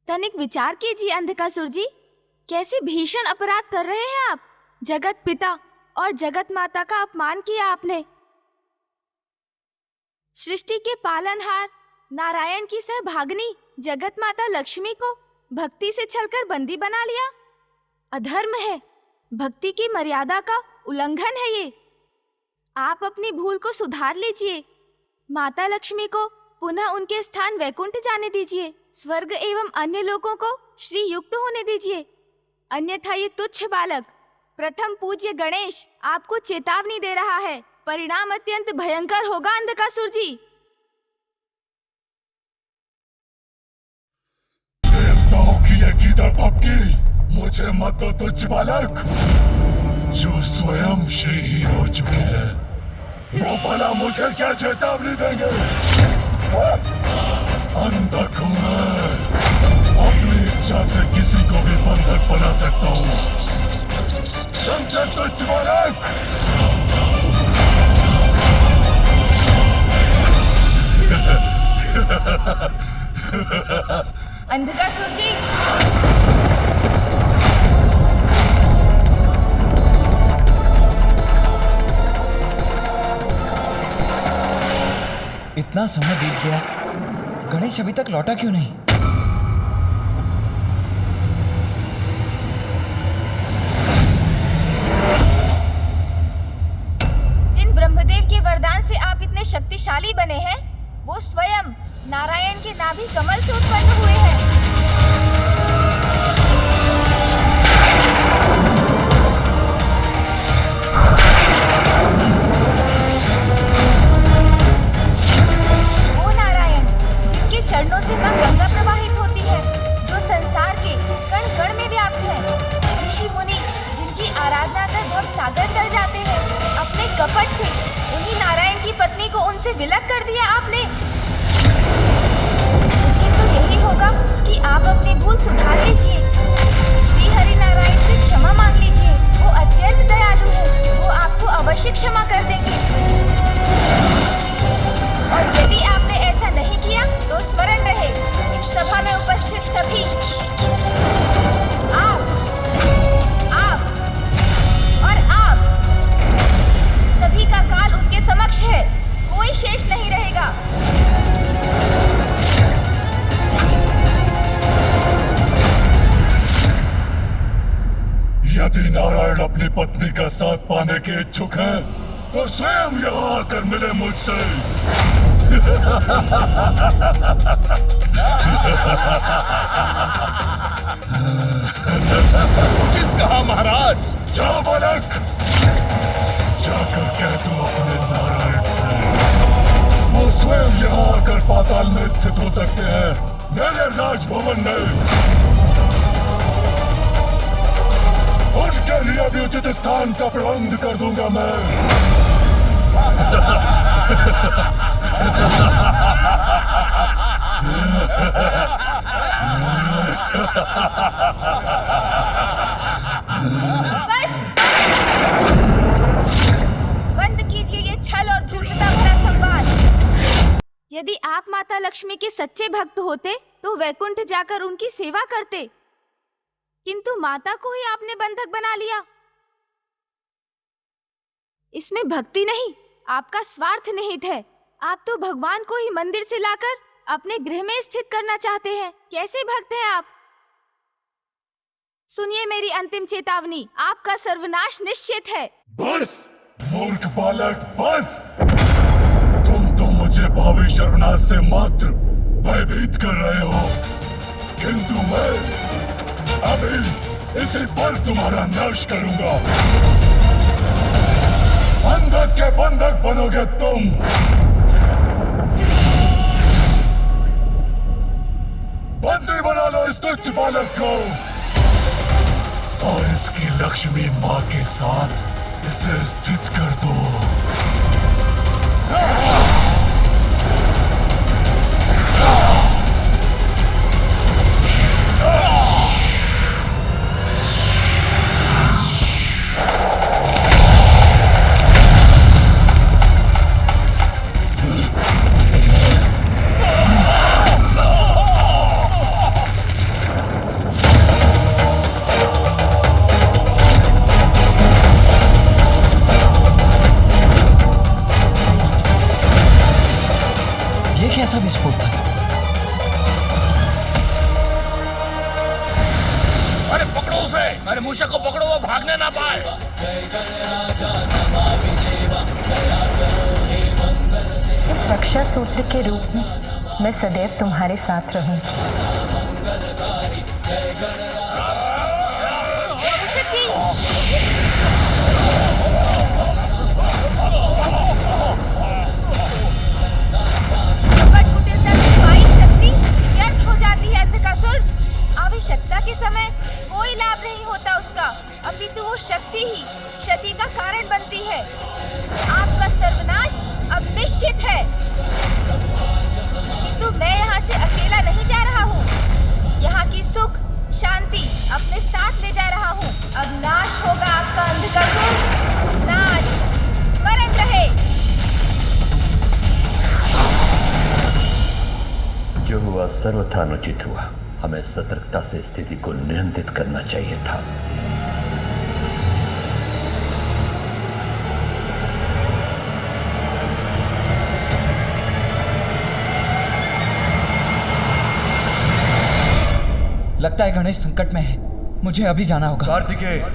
तनिक विचार कीजिए अंधकासुर जी, कैसे भीषण अपराध कर रहे हैं आप। जगत पिता और जगत माता का अपमान किया आपने। सृष्टि के पालनहार नारायण की सहभागिनी जगत माता लक्ष्मी को भक्ति से छलकर बंदी बना लिया। अधर्म है, भक्ति की मर्यादा का उल्लंघन है ये। आप अपनी भूल को सुधार लीजिए। माता लक्ष्मी को पुनः उनके स्थान वैकुंठ जाने दीजिए। स्वर्ग एवं अन्य लोगों को श्री युक्त होने दीजिए, अन्यथा ये तुच्छ बालक प्रथम पूज्य गणेश आपको चेतावनी दे रहा है। परिणाम अत्यंत भयंकर होगा अंधकासुर जी। देवताओं की ये गीदड़ भपकी मुझे मत दो तुच्छ बालक, जो स्वयं श्रीहीन हो चुके हैं। वो भला मुझे क्या चेतावनी देंगे? अंधक हूं मैं, अपनी इच्छा से किसी को भी बंधक बना सकता हूँ। समझे तुच्छ बालक? अंधकासुर जी, इतना समय बीत गया, गणेश अभी तक लौटा क्यों नहीं? जिन ब्रह्मदेव के वरदान से आप इतने शक्तिशाली बने हैं, वो स्वयं नारायण के नाभि कमल से उत्पन्न हुए हैं। वो नारायण जिनके चरणों से मां गंगा प्रवाहित होती है, जो संसार के कण कण में व्याप्त है। ऋषि मुनि जिनकी आराधना कर भव सागर तर जाते हैं, अपने कपट से उन्हीं नारायण की पत्नी को उनसे विलग कर दिया आपने। उचित तो यही होगा कि आप अपनी भूल सुधार लीजिए, श्री हरि नारायण से क्षमा मांग लीजिए। वो अत्यंत दयालु है, वो आपको अवश्य क्षमा कर देंगे। और यदि आपने ऐसा नहीं किया तो स्मरण रहे, इस सभा में उपस्थित सभी, आप और आप सभी का काल उनके समक्ष है, कोई शेष नहीं रहेगा। यदि नारायण अपनी पत्नी का साथ पाने के इच्छुक है तो स्वयं यहाँ आकर मिले मुझसे। उचित कहा महाराज। जाओ बालक, जाकर कह दो अपने नारायण से वो स्वयं यहाँ आकर पाताल में स्थित हो सकते हैं, मेरे राजभवन में। उनके लिए भी उचित स्थान का प्रबंध कर दूंगा मैं। बस बंद कीजिए ये छल और धूर्तता भरा संवाद। यदि आप माता लक्ष्मी के सच्चे भक्त होते तो वैकुंठ जाकर उनकी सेवा करते, किंतु माता को ही आपने बंधक बना लिया। इसमें भक्ति नहीं, आपका स्वार्थ निहित है। आप तो भगवान को ही मंदिर से लाकर अपने गृह में स्थित करना चाहते हैं। कैसे भक्त हैं आप? सुनिए मेरी अंतिम चेतावनी, आपका सर्वनाश निश्चित है। बस मूर्ख बालक, बस। तुम तो मुझे भावी सर्वनाश से मात्र भयभीत कर रहे हो, किंतु मैं अभी इसी पर तुम्हारा नाश करूंगा। बंधक के बंधक बनोगे तुम। बंदी बना लो इस तुच्छ बालक को और इसकी लक्ष्मी माँ के साथ इसे स्थित कर दो। कैसा विस्फोट था? अरे पकड़ो उसे, अरे मूषक को पकड़ो, वो भागने ना पाए। इस रक्षा सूत्र के रूप में मैं सदैव तुम्हारे साथ रहूंगी। आवश्यकता के समय कोई लाभ नहीं होता उसका, अपितु वो शक्ति ही क्षति का कारण बनती है। आपका सर्वनाश अब निश्चित है, किंतु मैं यहाँ से अकेला नहीं जा रहा हूँ। यहाँ की सुख शांति अपने साथ ले जा रहा हूँ। अब नाश होगा आपका अंधकासुर, नाश। स्मरण रहे। जो हुआ सर्वथा अनुचित हुआ। हमें सतर्कता से स्थिति को नियंत्रित करना चाहिए था। लगता है गणेश संकट में है, मुझे अभी जाना होगा। कार्तिकेय,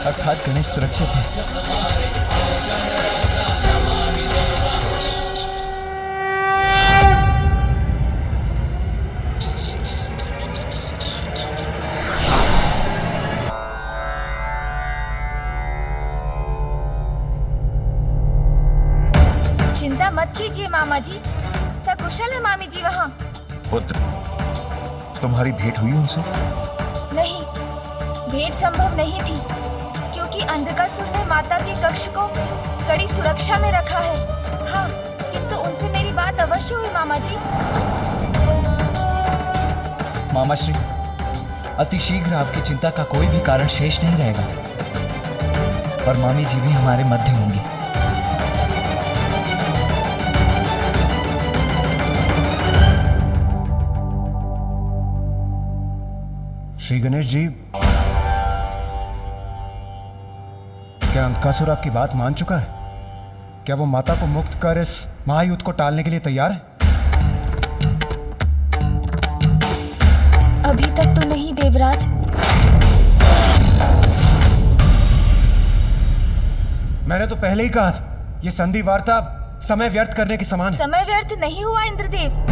अर्थात गणेश सुरक्षित है। चिंता मत कीजिए मामा जी, सकुशल है मामी जी वहाँ। पुत्र, तुम्हारी भेंट हुई उनसे? नहीं, भेंट संभव नहीं थी क्योंकि अंधकासुर ने माता के कक्ष को कड़ी सुरक्षा में रखा है। हाँ, किंतु उनसे मेरी बात अवश्य हुई मामा जी। मामा श्री, अति शीघ्र आपकी चिंता का कोई भी कारण शेष नहीं रहेगा, और मामी जी भी हमारे मध्य होंगी। श्री गणेश जी, क्या अंधकासुर आपकी बात मान चुका है? क्या वो माता को मुक्त कर इस महायुद्ध को टालने के लिए तैयार है? अभी तक तो नहीं देवराज। मैंने तो पहले ही कहा था, ये संधि वार्ता समय व्यर्थ करने के समान है। समय व्यर्थ नहीं हुआ इंद्रदेव।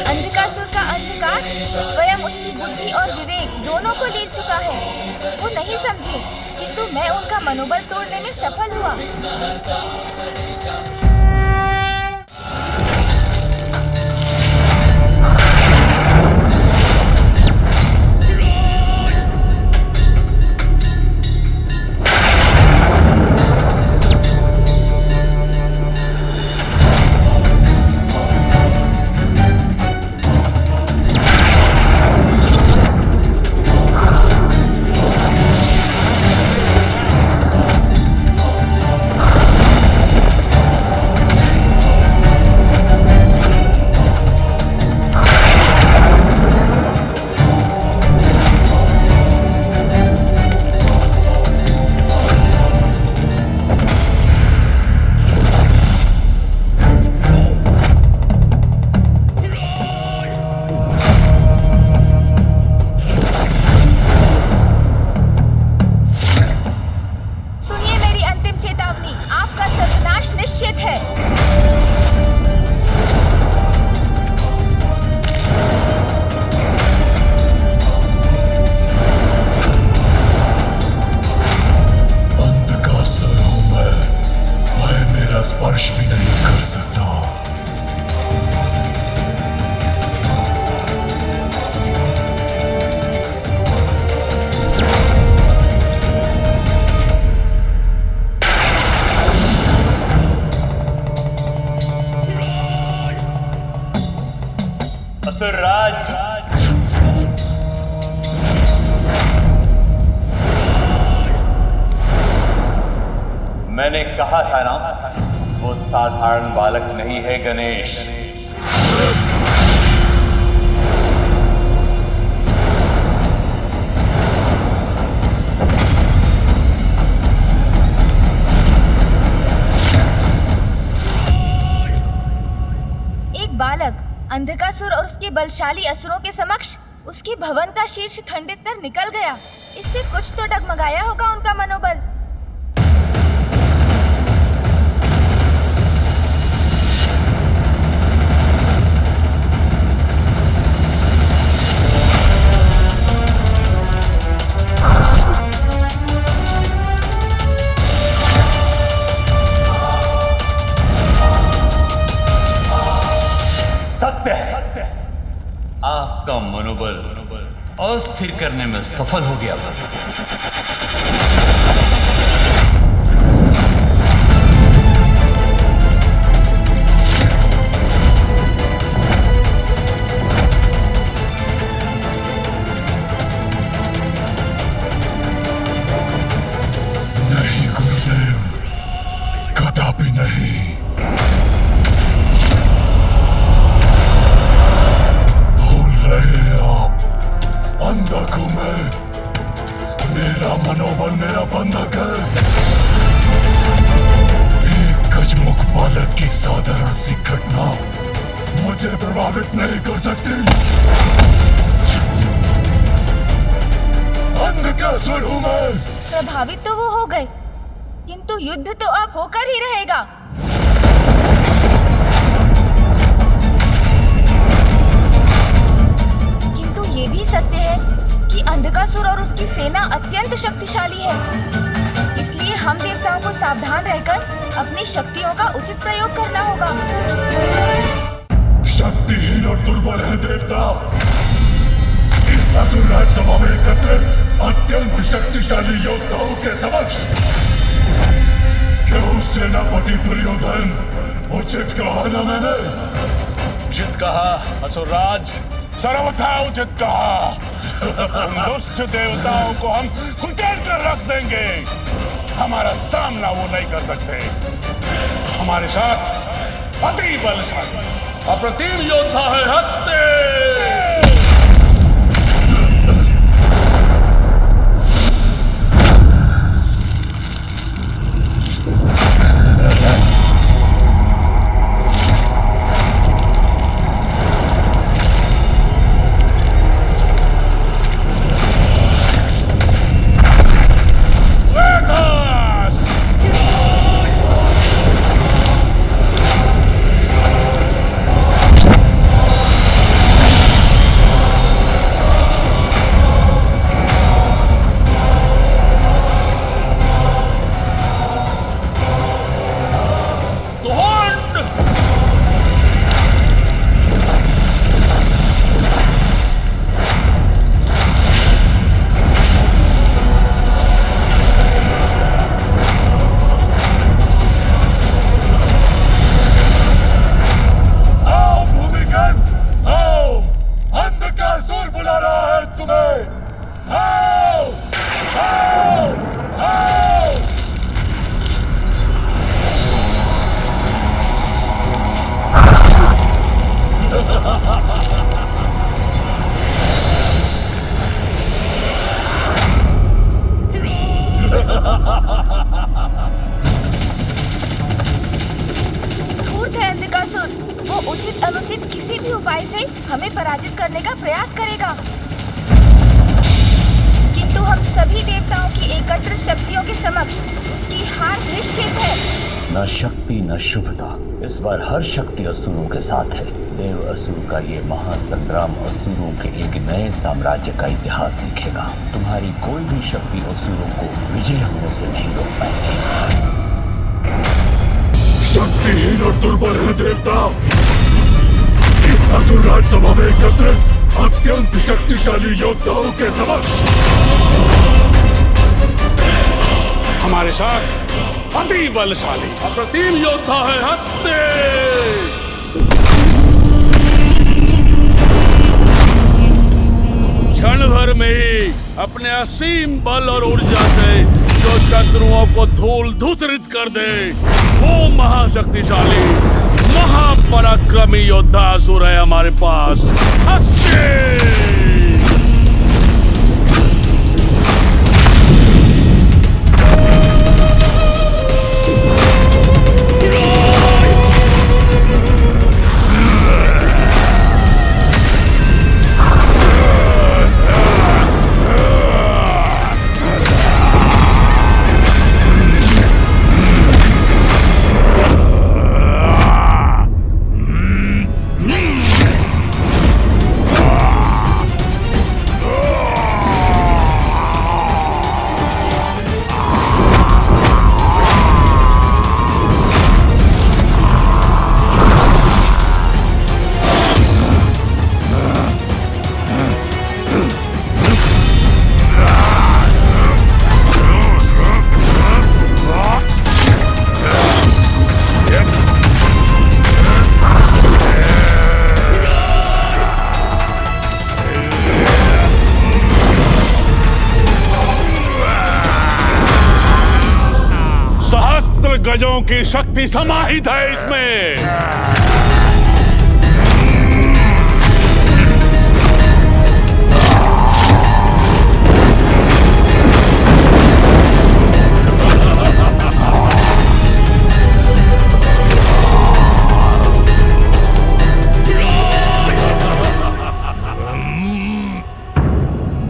अंधकासुर का अंधकार स्वयं उसकी बुद्धि और विवेक दोनों को ले चुका है। वो नहीं समझे, किंतु मैं उनका मनोबल तोड़ने में सफल हुआ। मैंने कहा था ना, वो साधारण बालक नहीं है गणेश। एक बालक अंधकासुर और उसके बलशाली असुरों के समक्ष उसके भवन का शीर्ष खंडित कर निकल गया। इससे कुछ तो डगमगाया होगा उनका मनोबल। स्थिर करने में सफल हो गया प्रभु। नहीं गुरुदेव, कदापि नहीं। भूल रहे आप, अंधक हूं मैं। मेरा मनोबल मेरा बंधक है। एक गजमुख बालक की साधारण सी घटना मुझे प्रभावित नहीं कर सकती। अंधकासुर हूं मैं। प्रभावित तो वो हो गए, किंतु युद्ध तो अब होकर ही रहेगा। किंतु ये भी सत्य है कि अंधकासुर और उसकी सेना अत्यंत शक्तिशाली है। इसलिए हम देवताओं को सावधान रहकर अपनी शक्तियों का उचित प्रयोग करना होगा। शक्तिहीन और दुर्बल है देवता। इस असुर राजसभा में एकत्रित अत्यंत शक्तिशाली योद्धाओं के समक्ष क्यों सेनापति दुर्योधन उचित कहा ना मैंने? उचित कहा असुरराज, सर्वथा उचित कहा। उन दुष्ट देवताओं को हम कुचल कर रख देंगे। हमारा सामना वो नहीं कर सकते। हमारे साथ अति बलशाली अप्रतिम योद्धा है हस्ते। धूर्त है अंधकासुर। वो उचित अनुचित किसी भी उपाय से हमें पराजित करने का प्रयास करेगा। किंतु हम सभी देवताओं की एकत्र शक्तियों के समक्ष उसकी हार निश्चित है। न शक्ति न शुभता, इस बार हर शक्ति असुरों के साथ है। देव असुर का ये महासंग्राम असुरों के एक नए साम्राज्य का इतिहास लिखेगा। तुम्हारी कोई भी शक्ति असुरों को विजय होने से नहीं रोक पाएगी। शक्तिहीन और दुर्बल है देवता। इस असुर राजसभा में एकत्रित अत्यंत शक्तिशाली योद्धाओं के समक्ष हमारे साथ अति बलशाली अप्रतिम योद्धा है हस्ते। क्षण भर में ही अपने असीम बल और ऊर्जा से जो शत्रुओं को धूल धूसरित कर दे, वो महाशक्तिशाली महापराक्रमी योद्धा असुर है हमारे पास हस्ते। गजों की शक्ति समाहित है इसमें।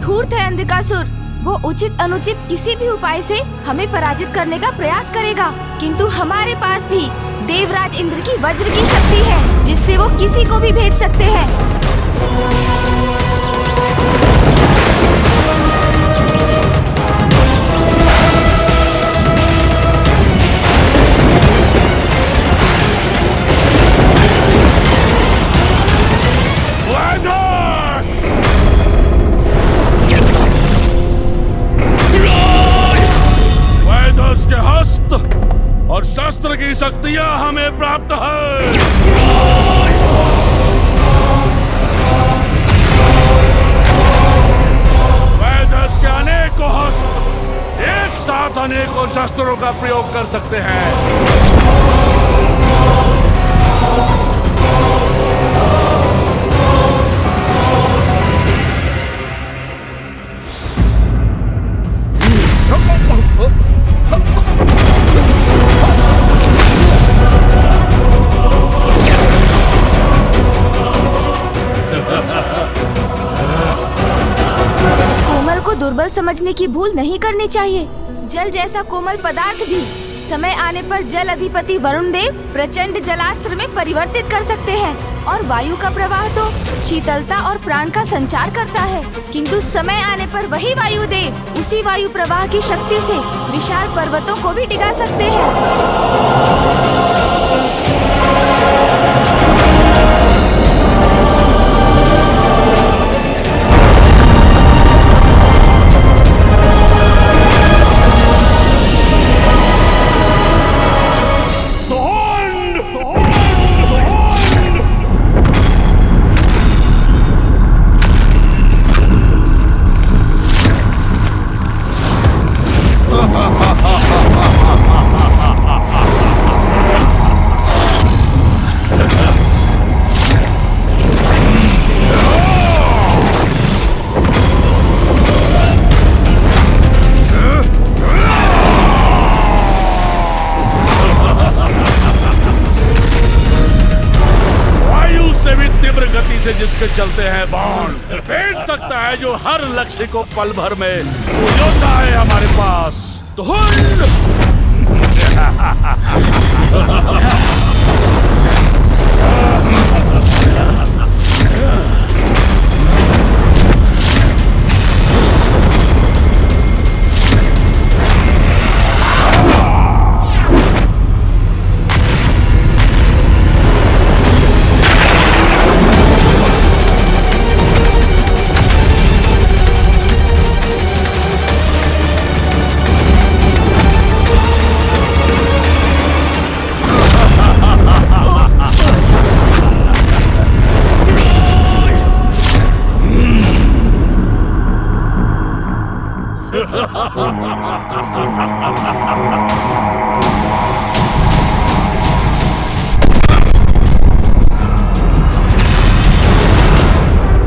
धूर्त है अंधकासुर। वो उचित अनुचित किसी भी उपाय से हमें पराजित करने का प्रयास करेगा, किंतु हमारे पास भी देवराज इंद्र की वज्र की शक्ति है, जिससे वो किसी को भी भेज सकते हैं। के हस्त और शस्त्र की शक्तियां हमें प्राप्त है। वैदस के अनेकों हस्त एक साथ अनेकों शस्त्रों का प्रयोग कर सकते हैं। कोमल को दुर्बल समझने की भूल नहीं करनी चाहिए। जल जैसा कोमल पदार्थ भी समय आने पर जल अधिपति वरुण देव प्रचंड जलास्त्र में परिवर्तित कर सकते हैं, और वायु का प्रवाह तो शीतलता और प्राण का संचार करता है, किंतु समय आने पर वही वायु देव उसी वायु प्रवाह की शक्ति से विशाल पर्वतों को भी डिगा सकते हैं। से जिसके चलते हैं बाण भेज सकता है, जो हर लक्ष्य को पल भर में योद्धा है हमारे पास। तो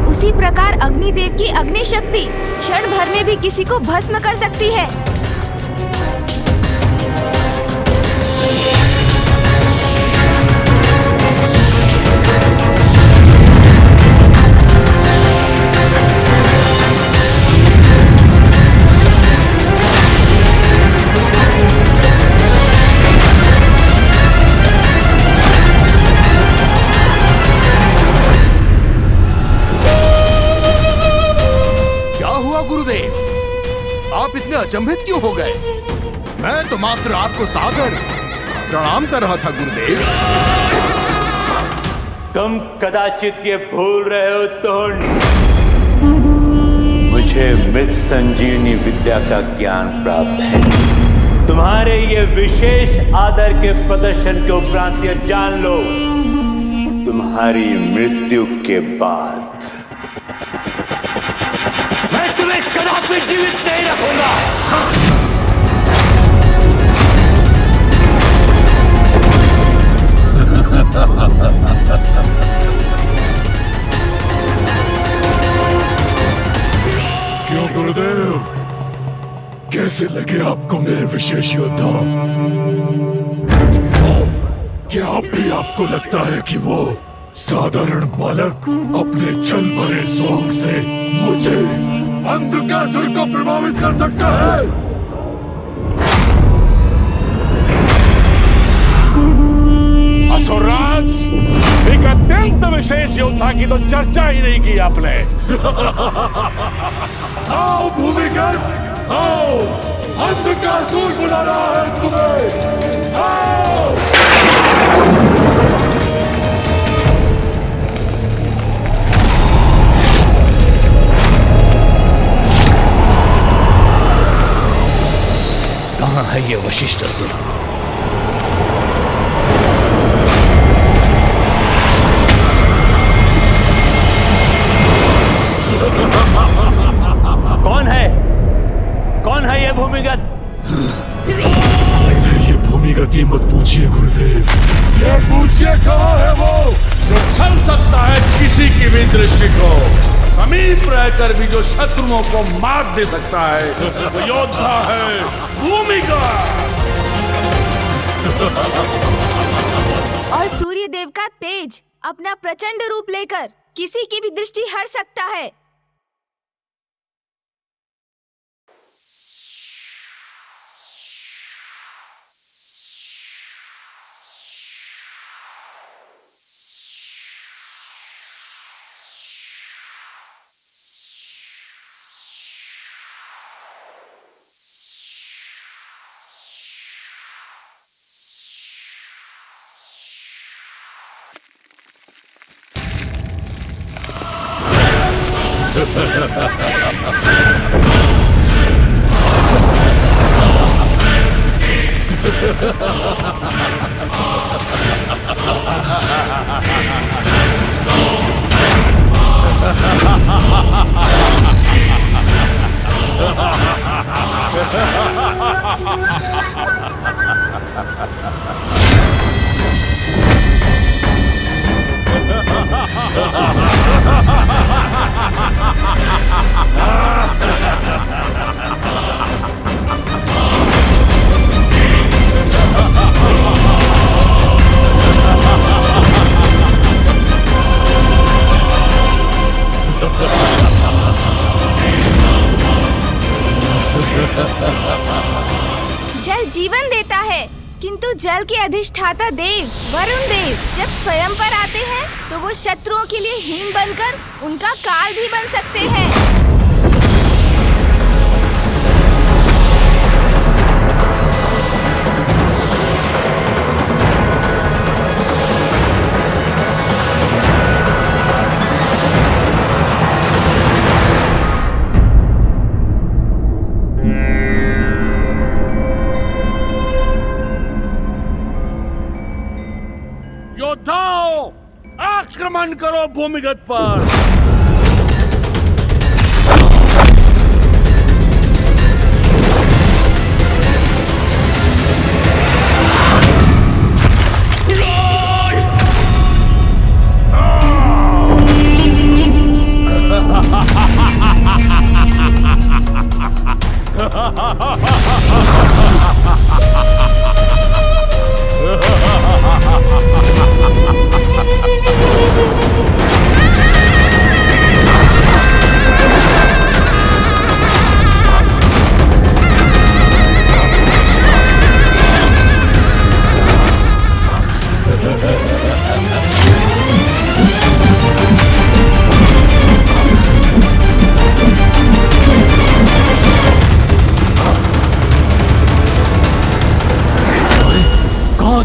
उसी प्रकार अग्निदेव की अग्नि शक्ति क्षण भर में भी किसी को भस्म कर सकती है। गुरुदेव, आप इतने अचंभित क्यों हो गए? मैं तो मात्र आपको सादर प्रणाम कर रहा था गुरुदेव। तुम कदाचित ये भूल रहे हो तुंड, मुझे मृत संजीवनी विद्या का ज्ञान प्राप्त है। तुम्हारे ये विशेष आदर के प्रदर्शन के उपरांत ये जान लो, तुम्हारी मृत्यु के बाद मैं तुम्हें कदापि जीवित नहीं रखूंगा। क्यों गुरुदेव, कैसे लगे आपको मेरे विशेष योद्धा? क्या अब भी आपको लगता है कि वो साधारण बालक अपने छल भरे सॉन्ग से मुझे अंधकासुर को प्रभावित कर सकता है? असुरराज, एक अत्यंत विशेष योद्धा की तो चर्चा ही नहीं की आपने। आओ भूमिगत, आओ, अंधकासुर बुला रहा है तुम्हें, आओ। कहाँ है ये वशिष्ठ असुर? कौन है ये भूमिगत? ये भूमिगत की मत पूछिए गुरुदेव, ये पूछिए कहाँ है वो जो छल सकता है किसी की भी दृष्टि को, समीप रहकर भी जो शत्रुओं को मार दे सकता है, वो योद्धा है भूमिगत। और सूर्य देव का तेज अपना प्रचंड रूप लेकर किसी की भी दृष्टि हर सकता है। जल जीवन देता है, किंतु जल के अधिष्ठाता देव वरुण देव जब स्वयं पर आते हैं तो वो शत्रुओं के लिए हिम बनकर उनका काल भी बन सकते हैं। योद्धाओं, आक्रमण करो भूमिगत पर।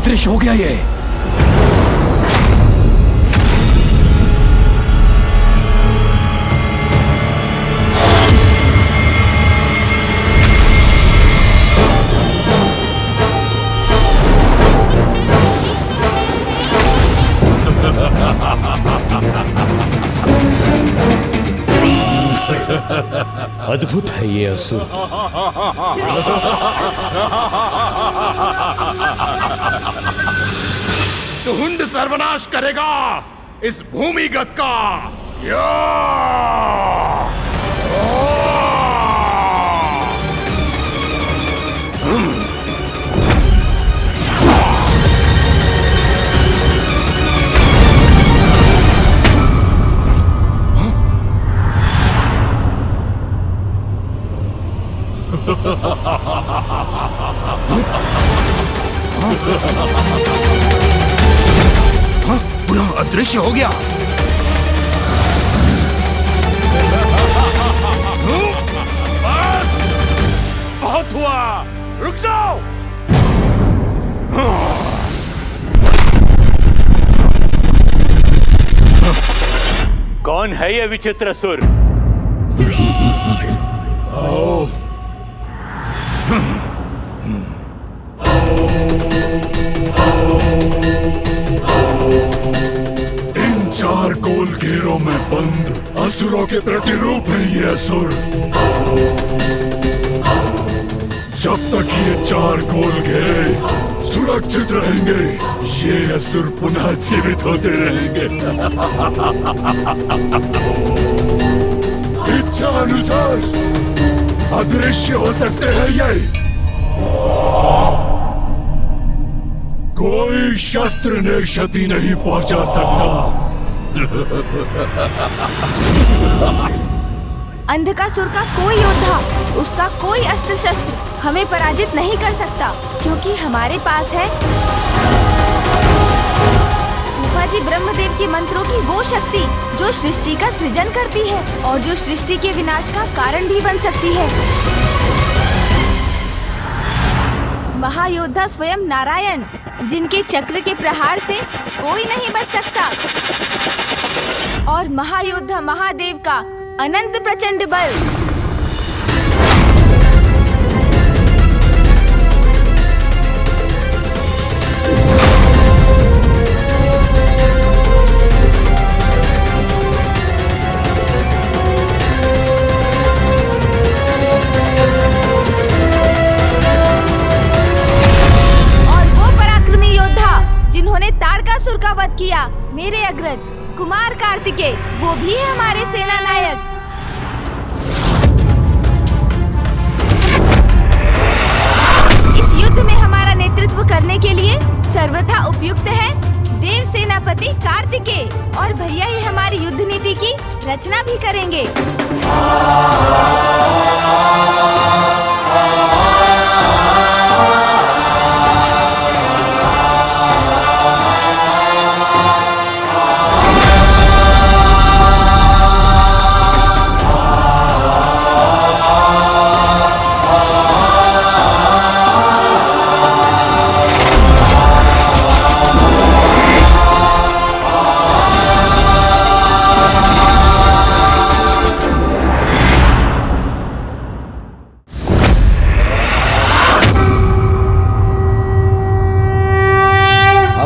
अदृश्य हो गया ये। अद्भुत है ये असुर। धुंध सर्वनाश करेगा इस भूमिगत का। या! पुनः अदृश्य हो गया। बस, बहुत हुआ, रुक जाओ। कौन है ये विचित्र असुर? आओ। इन 4 गोल घेरों में बंद असुरों के प्रतिरूप है ये असुर। जब तक ये 4 गोल घेरे सुरक्षित रहेंगे, ये असुर पुनः जीवित होते रहेंगे। इच्छा अनुसार अदृश्य हो सकते हैं ये। कोई शस्त्र ने क्षति नहीं पहुंचा सकता। अंधकासुर का कोई योद्धा, उसका कोई अस्त्र शस्त्र हमें पराजित नहीं कर सकता, क्योंकि हमारे पास है फूफाजी ब्रह्मदेव के मंत्रों की वो शक्ति जो सृष्टि का सृजन करती है और जो सृष्टि के विनाश का कारण भी बन सकती है। महायोद्धा स्वयं नारायण, जिनके चक्र के प्रहार से कोई नहीं बच सकता, और महायोद्धा महादेव का अनंत प्रचंड बल। जिन्होंने तारकासुर का वध किया, मेरे अग्रज कुमार कार्तिकेय, वो भी है हमारे सेना नायक। इस युद्ध में हमारा नेतृत्व करने के लिए सर्वथा उपयुक्त है देव सेनापति कार्तिकेय, और भैया ही हमारी युद्ध नीति की रचना भी करेंगे।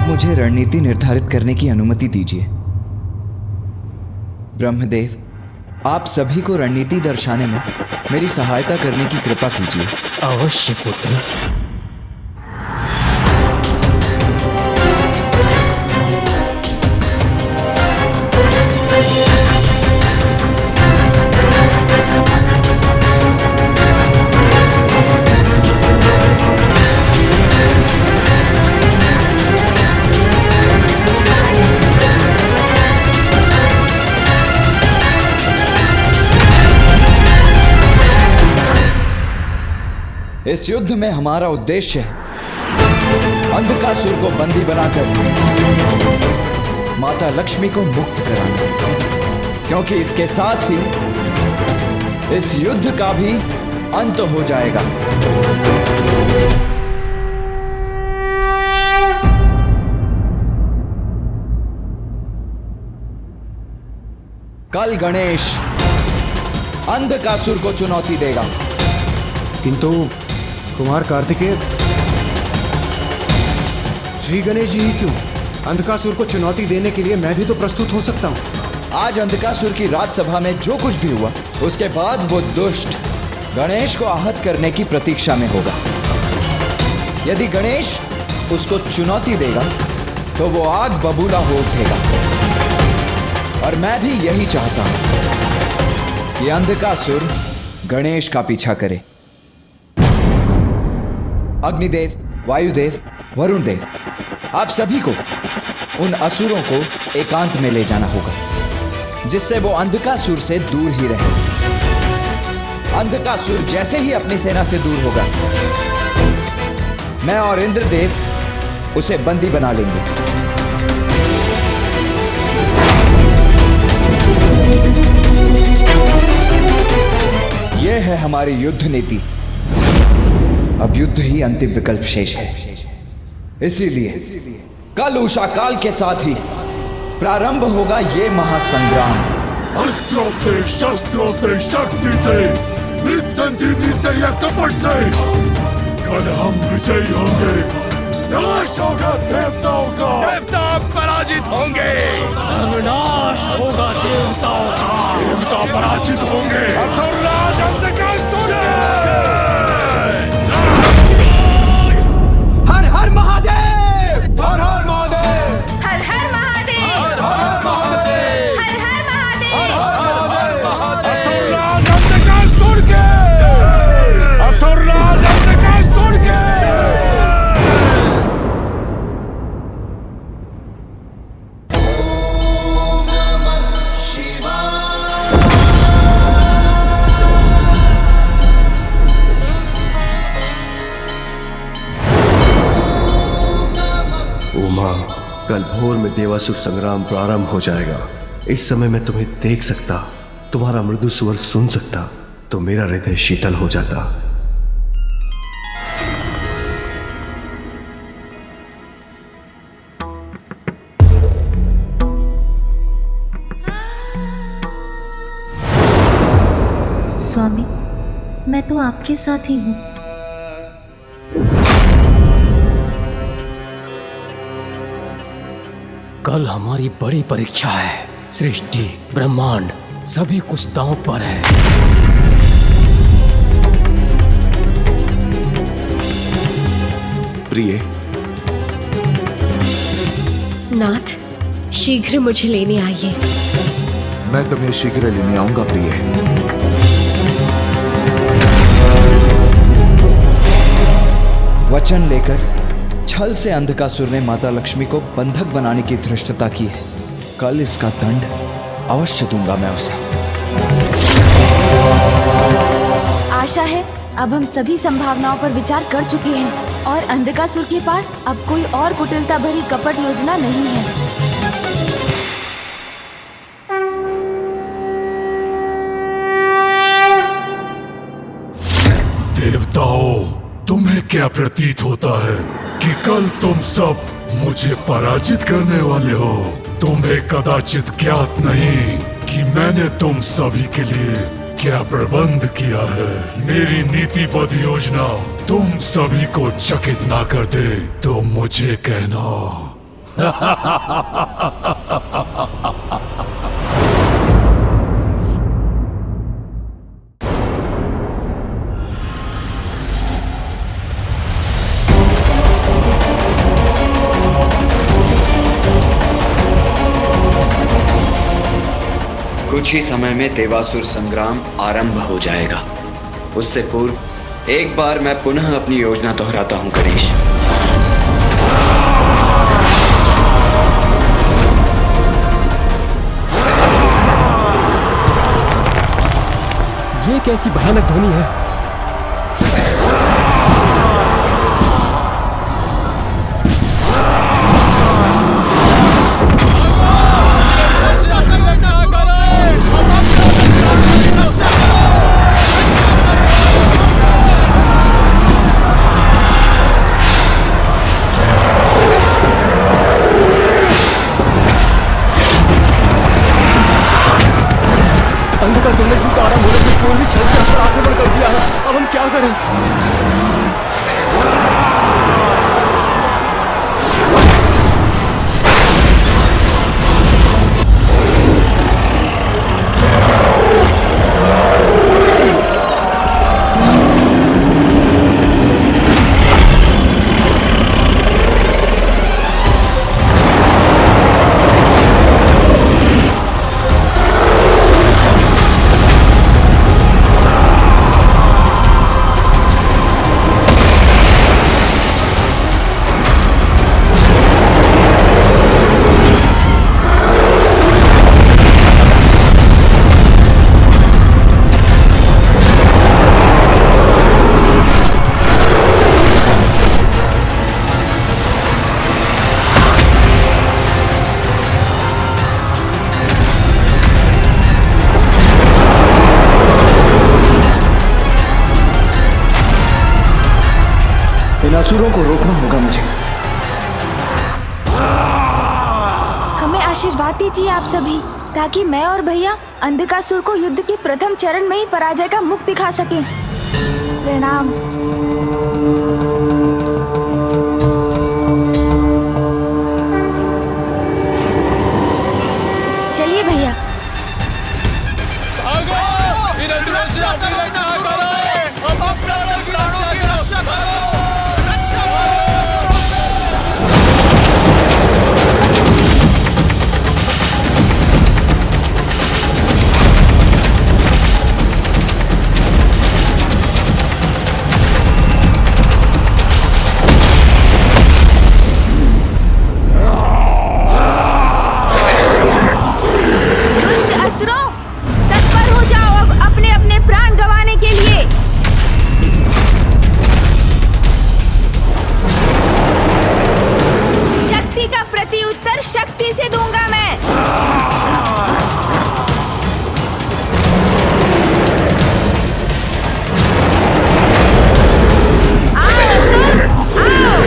मुझे रणनीति निर्धारित करने की अनुमति दीजिए। ब्रह्मदेव, आप सभी को रणनीति दर्शाने में मेरी सहायता करने की कृपा कीजिए। अवश्य पुत्र। इस युद्ध में हमारा उद्देश्य है अंधकासुर को बंदी बनाकर माता लक्ष्मी को मुक्त कराना, क्योंकि इसके साथ ही इस युद्ध का भी अंत हो जाएगा। कल गणेश अंधकासुर को चुनौती देगा। किंतु कुमार कार्तिकेय, श्री गणेश जी ही क्यों? अंधकासुर को चुनौती देने के लिए मैं भी तो प्रस्तुत हो सकता हूं। आज अंधकासुर की राजसभा में जो कुछ भी हुआ, उसके बाद वो दुष्ट गणेश को आहत करने की प्रतीक्षा में होगा। यदि गणेश उसको चुनौती देगा तो वो आग बबूला हो उठेगा, और मैं भी यही चाहता हूं कि अंधकासुर गणेश का पीछा करे। अग्निदेव, वायुदेव, वरुण देव, आप सभी को उन असुरों को एकांत में ले जाना होगा, जिससे वो अंधकासुर से दूर ही रहे। अंधकासुर जैसे ही अपनी सेना से दूर होगा, मैं और इंद्रदेव उसे बंदी बना लेंगे। यह है हमारी युद्ध नीति। अब युद्ध ही अंतिम विकल्प शेष है। इसीलिए कल उषा काल के साथ ही प्रारंभ होगा ये महासंग्राम। अस्त्रों से, शस्त्रों से, शक्ति से, मृत संजीवनी से या कपट से कल हम विजयी होंगे। नाश होगा देवताओं का, देवता पराजित होंगे। सर्वनाश होगा देवताओं का, देवता पराजित होंगे। असुरराज अंधकासुर हर हर महादेव, हर हर महादेव, हर हर महादेव, हर हर महादेव, हर हर महादेव। असुरराज अंधकासुर के, असुरराज अंधकासुर के। उमा, कल भोर में देवासुर संग्राम प्रारंभ हो जाएगा। इस समय मैं तुम्हें देख सकता, तुम्हारा मृदु स्वर सुन सकता, तो मेरा हृदय शीतल हो जाता। स्वामी, मैं तो आपके साथ ही हूँ। कल हमारी बड़ी परीक्षा है। सृष्टि, ब्रह्मांड, सभी कुछ दांव पर है। प्रिय, नाथ, शीघ्र मुझे लेने आइए। मैं तुम्हें शीघ्र लेने आऊंगा प्रिय। वचन लेकर छल से अंधकासुर ने माता लक्ष्मी को बंधक बनाने की धृष्टता की है। कल इसका दंड अवश्य दूंगा मैं उसे। आशा है अब हम सभी संभावनाओं पर विचार कर चुके हैं और अंधकासुर के पास अब कोई और कुटिलता भरी कपट योजना नहीं है। देवताओं, तुम्हें क्या प्रतीत होता है कि कल तुम सब मुझे पराजित करने वाले हो? तुम्हें कदाचित ज्ञात नहीं कि मैंने तुम सभी के लिए क्या प्रबंध किया है। मेरी नीतिबद्ध योजना तुम सभी को चकित ना कर दे तो मुझे कहना। कुछ ही समय में देवासुर संग्राम आरंभ हो जाएगा। उससे पूर्व एक बार मैं पुनः अपनी योजना दोहराता हूं गणेश। ये कैसी भयानक ध्वनि है? अंधकासुर ने युद्ध आरंभ होने से पूर्व ही छल से हम पर आक्रमण कर दिया है। अब हम क्या करें? इन असुरों को रोकना होगा मुझे। हमें आशीर्वाद दीजिए आप सभी, ताकि मैं और भैया अंधकासुर को युद्ध के प्रथम चरण में ही पराजय का मुख दिखा सकें। प्रणाम। चलिए भैया। शक्ति से दूंगा मैं। आओ असुर, आओ।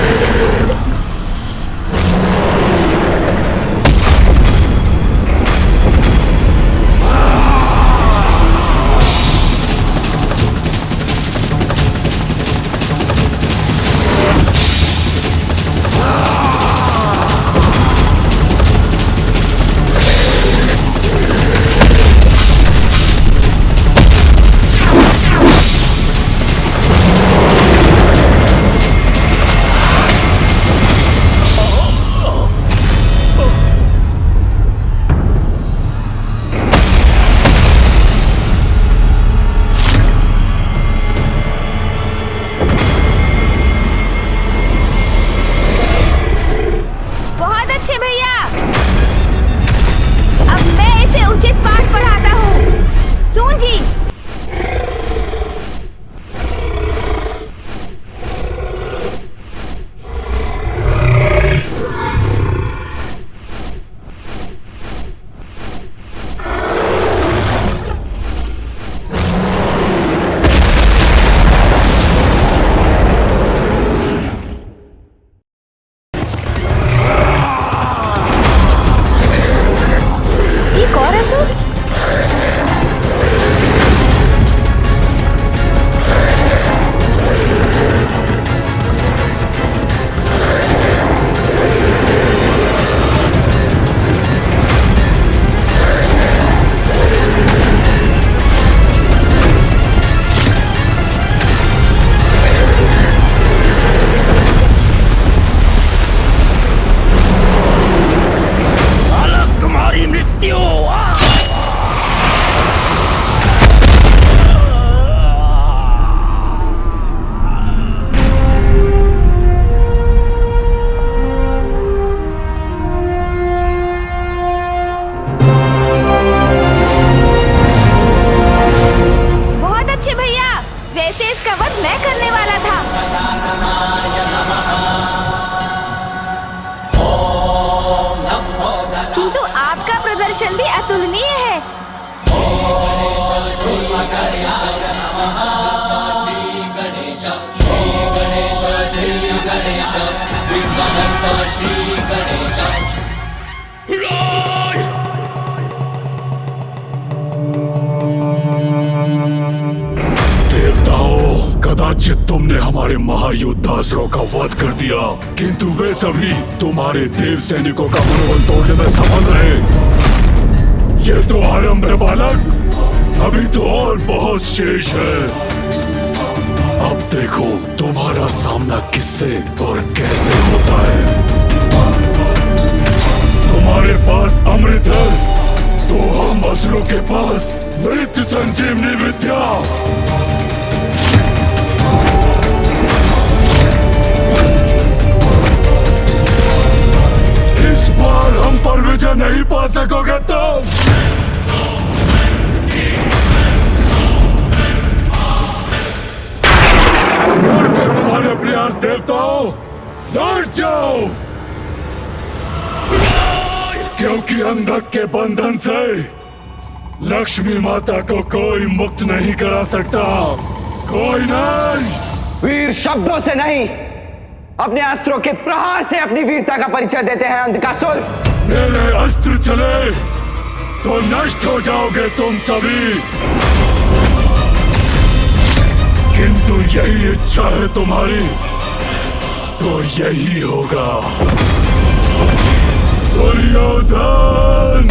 प्रदर्शन भी अतुलनीय है। देवताओं, कदाचित तुमने हमारे महायोद्धासुरों का वध कर दिया, किंतु वे सभी तुम्हारे देव सैनिकों का मनोबल तोड़ने में सफल रहे। ये तो आरंभ है बालक, अभी तो और बहुत शेष है। अब देखो तुम्हारा सामना किससे और कैसे होता है। तुम्हारे पास अमृत है तो हम असुरों के पास मृत्यु संजीवनी विद्या। इस बार हम पर विजय नहीं पा सकोगे तुम। व्यर्थ है तुम्हारे प्रयास देवताओं, लौट जाओ, क्योंकि अंधक के बंधन से लक्ष्मी माता को कोई मुक्त नहीं करा सकता, कोई नहीं। वीर शब्दों से नहीं, अपने अस्त्रों के प्रहार से अपनी वीरता का परिचय देते हैं अंधकासुर। मेरे अस्त्र चले तो नष्ट हो जाओगे तुम सभी, किंतु यही इच्छा है तुम्हारी तो यही होगा। दुर्योधन!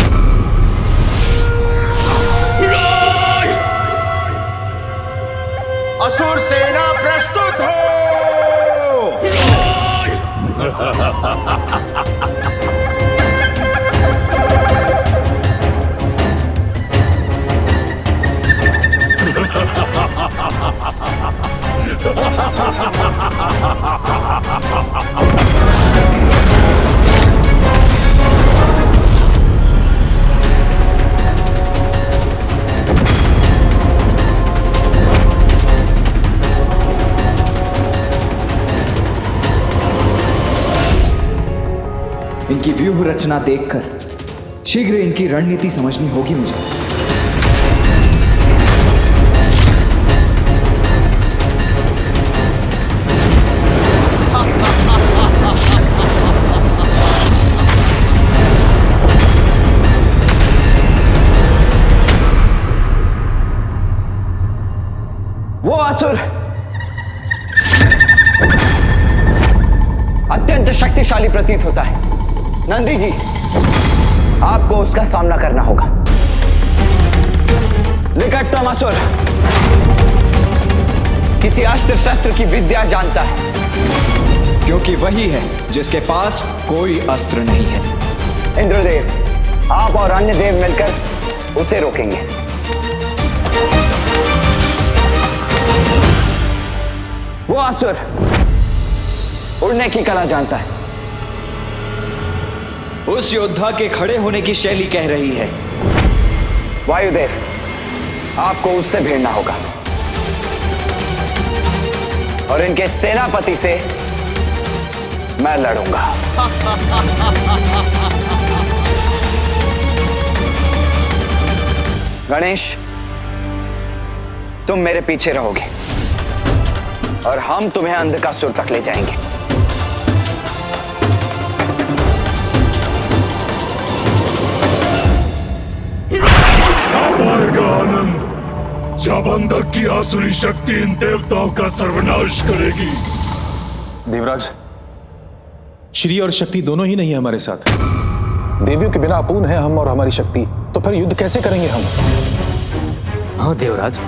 असुर सेना प्रस्तुत हो। इनकी व्यूह रचना देखकर शीघ्र इनकी रणनीति समझनी होगी मुझे। वो असुर अत्यंत शक्तिशाली प्रतीत होता है। नंदी जी, आपको उसका सामना करना होगा। निकटतम असुर किसी अस्त्र शस्त्र की विद्या जानता है, क्योंकि वही है जिसके पास कोई अस्त्र नहीं है। इंद्रदेव, आप और अन्य देव मिलकर उसे रोकेंगे। वो असुर उड़ने की कला जानता है। उस योद्धा के खड़े होने की शैली कह रही है। वायुदेव, आपको उससे भिड़ना होगा और इनके सेनापति से मैं लड़ूंगा। गणेश, तुम मेरे पीछे रहोगे और हम तुम्हें अंधकासुर तक ले जाएंगे। आनंद, जब अंधक की आसुरी शक्ति इन देवताओं का सर्वनाश करेगी। देवराज, श्री और शक्ति दोनों ही नहीं है हमारे साथ। देवियों के बिना अपूर्ण है हम और हमारी शक्ति, तो फिर युद्ध कैसे करेंगे हम? हाँ देवराज,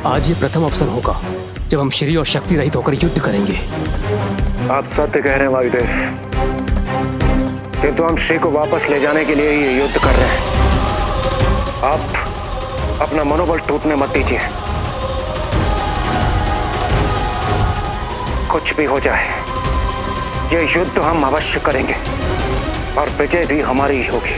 आज ये प्रथम अवसर होगा जब हम श्री और शक्ति रहित होकर युद्ध करेंगे। आप सत्य कह रहे हैं वायुदेव, किंतु हम श्री को वापस ले जाने के लिए ये युद्ध कर रहे हैं। आप अपना मनोबल टूटने मत दीजिए। कुछ भी हो जाए, ये युद्ध हम अवश्य करेंगे और विजय भी हमारी ही होगी।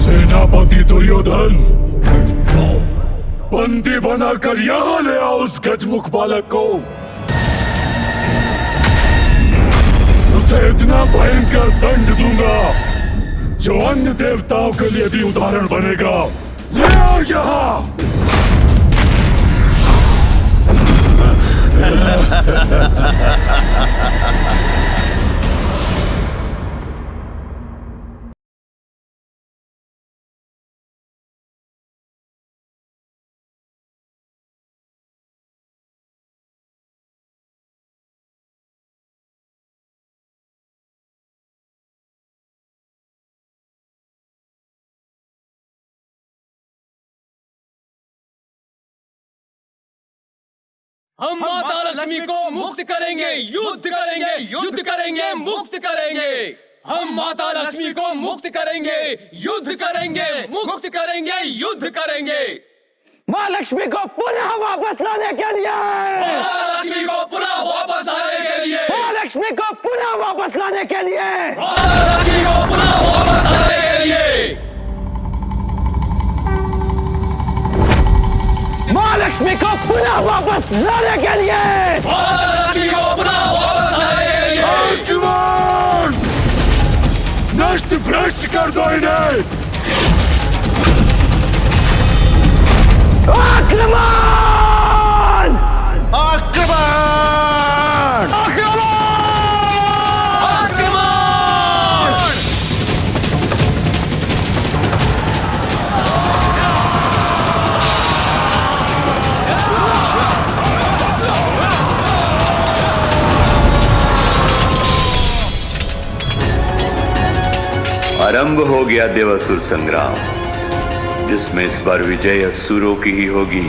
सेनापति दुर्योधन, बंदी बनाकर यहां ले आओ उस गजमुख बालक को। उसे इतना भयंकर दंड दूंगा जो अन्य देवताओं के लिए भी उदाहरण बनेगा। ले आओ यहां। हम माता लक्ष्मी को मुक्त करेंगे, युद्ध करेंगे, युद्ध करेंगे, मुक्त करेंगे। हम माता लक्ष्मी को मुक्त करेंगे, युद्ध करेंगे, मुक्त करेंगे, युद्ध करेंगे। माँ लक्ष्मी को पुनः वापस लाने के लिए, माता लक्ष्मी को पुनः वापस लाने के लिए, माँ लक्ष्मी को पुनः वापस लाने के लिए, माता लक्ष्मी को पुनः वापस लाने के लिए। माँ लक्ष्मी को पुनः वापस लाने के लिए, माता लक्ष्मी को पुनः वापस लाने के लिए। अर्जुन, नष्ट भ्रष्ट कर दो इन्हें। आग प्रारंभ हो गया देवासुर संग्राम, जिसमें इस बार विजय असुरों की ही होगी।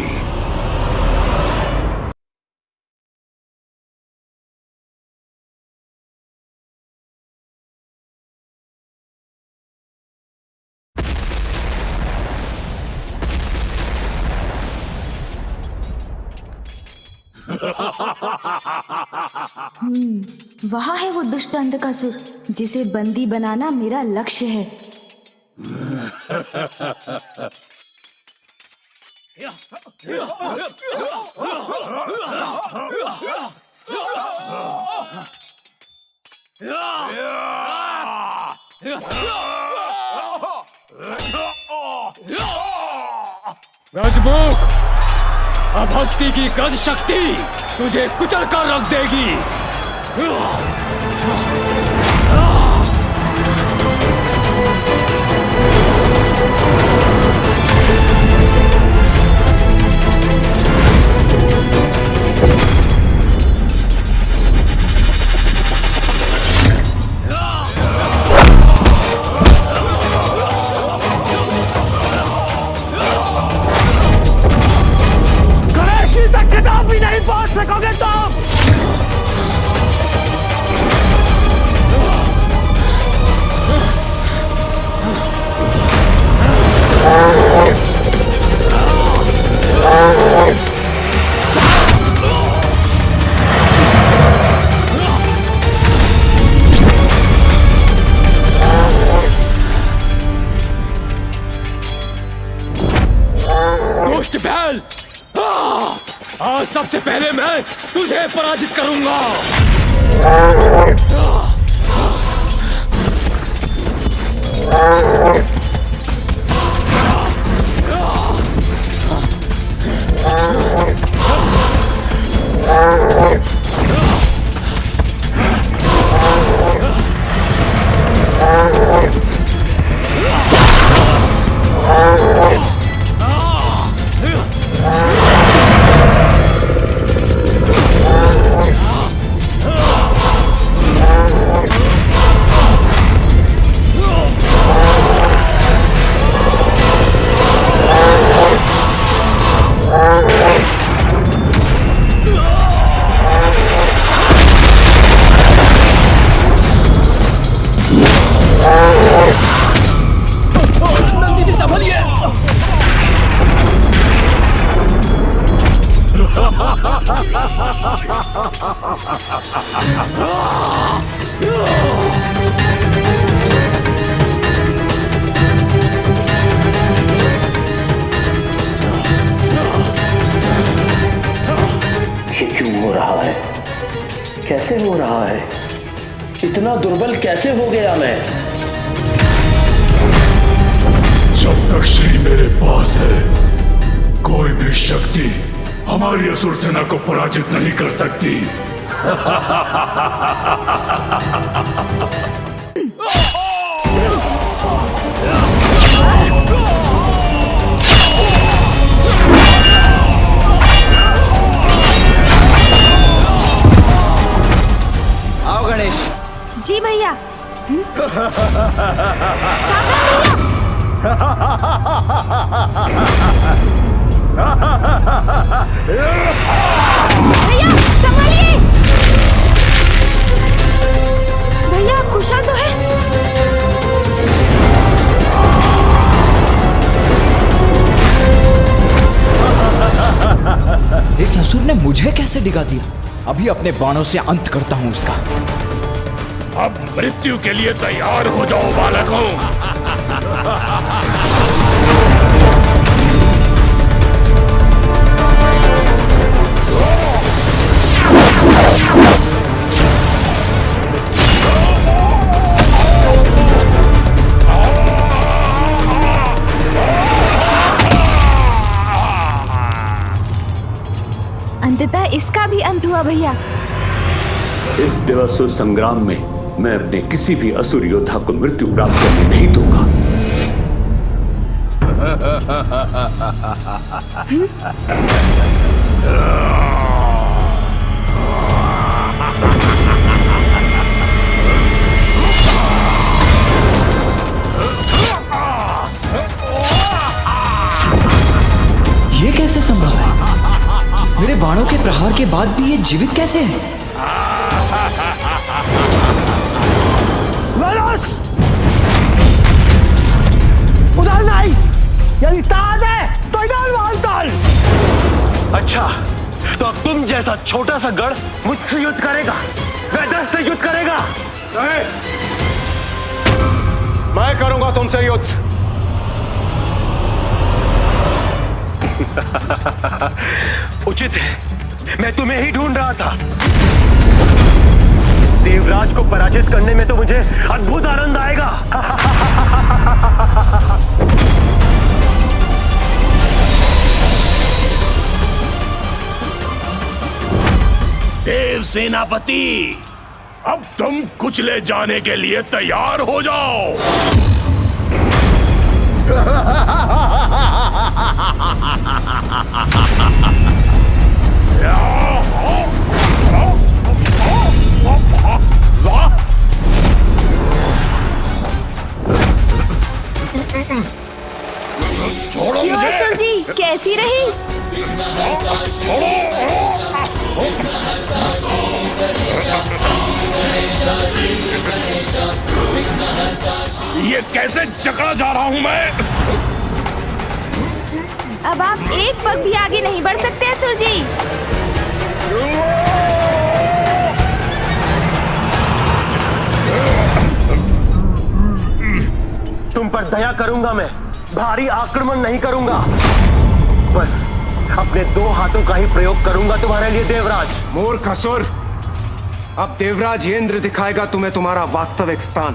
वहाँ है वो दुष्ट अंधकासुर जिसे बंदी बनाना मेरा लक्ष्य है। राजमुख, अब हस्ती की गज शक्ति तुझे कुचल कर रख देगी। गणेश तक किताब भी नहीं पहुंच सकोगे तुम। दुष्ट बैल, आज सबसे पहले मैं तुझे पराजित करूंगा। नंदी जी संभलिए। ये क्यों हो रहा है? कैसे हो रहा है? इतना दुर्बल कैसे हो गया मैं? जब तक श्री मेरे पास है, कोई भी शक्ति हमारी असुर सेना को पराजित नहीं कर सकती। आओ गणेश। जी भैया। भैया संभालिए। भैया कुशल तो है। इस असुर ने मुझे कैसे डिगा दिया? अभी अपने बाणों से अंत करता हूं उसका। अब मृत्यु के लिए तैयार हो जाओ बालकों। अंततः इसका भी अंत हुआ भैया। इस देवासुर संग्राम में मैं अपने किसी भी असुर योद्धा को मृत्यु प्राप्त करने नहीं दूंगा। ये कैसे संभव है? मेरे बाणों के प्रहार के बाद भी ये जीवित कैसे है? उधर नहीं, यदि ताल है तो इधर वाल ताल। अच्छा, तो अब तुम जैसा छोटा सा गढ़ मुझसे युद्ध करेगा, वेदस से युद्ध करेगा? नहीं, मैं करूंगा तुमसे युद्ध। उचित है, मैं तुम्हें ही ढूंढ रहा था। देवराज को पराजित करने में तो मुझे अद्भुत आनंद आएगा। देव सेनापति, अब तुम कुचले जाने के लिए तैयार हो जाओ। छोड़ो क्यों मुझे। असुर जी, कैसी रही? ये कैसे जकड़ा जा रहा हूं मैं? अब आप एक पग भी आगे नहीं बढ़ सकते असुर जी। तुम पर दया करूंगा मैं, भारी आक्रमण नहीं करूंगा। बस अपने दो हाथों का ही प्रयोग करूंगा तुम्हारे लिए देवराज। मूर्ख असुर, अब देवराज इंद्र दिखाएगा तुम्हें तुम्हारा वास्तविक स्थान।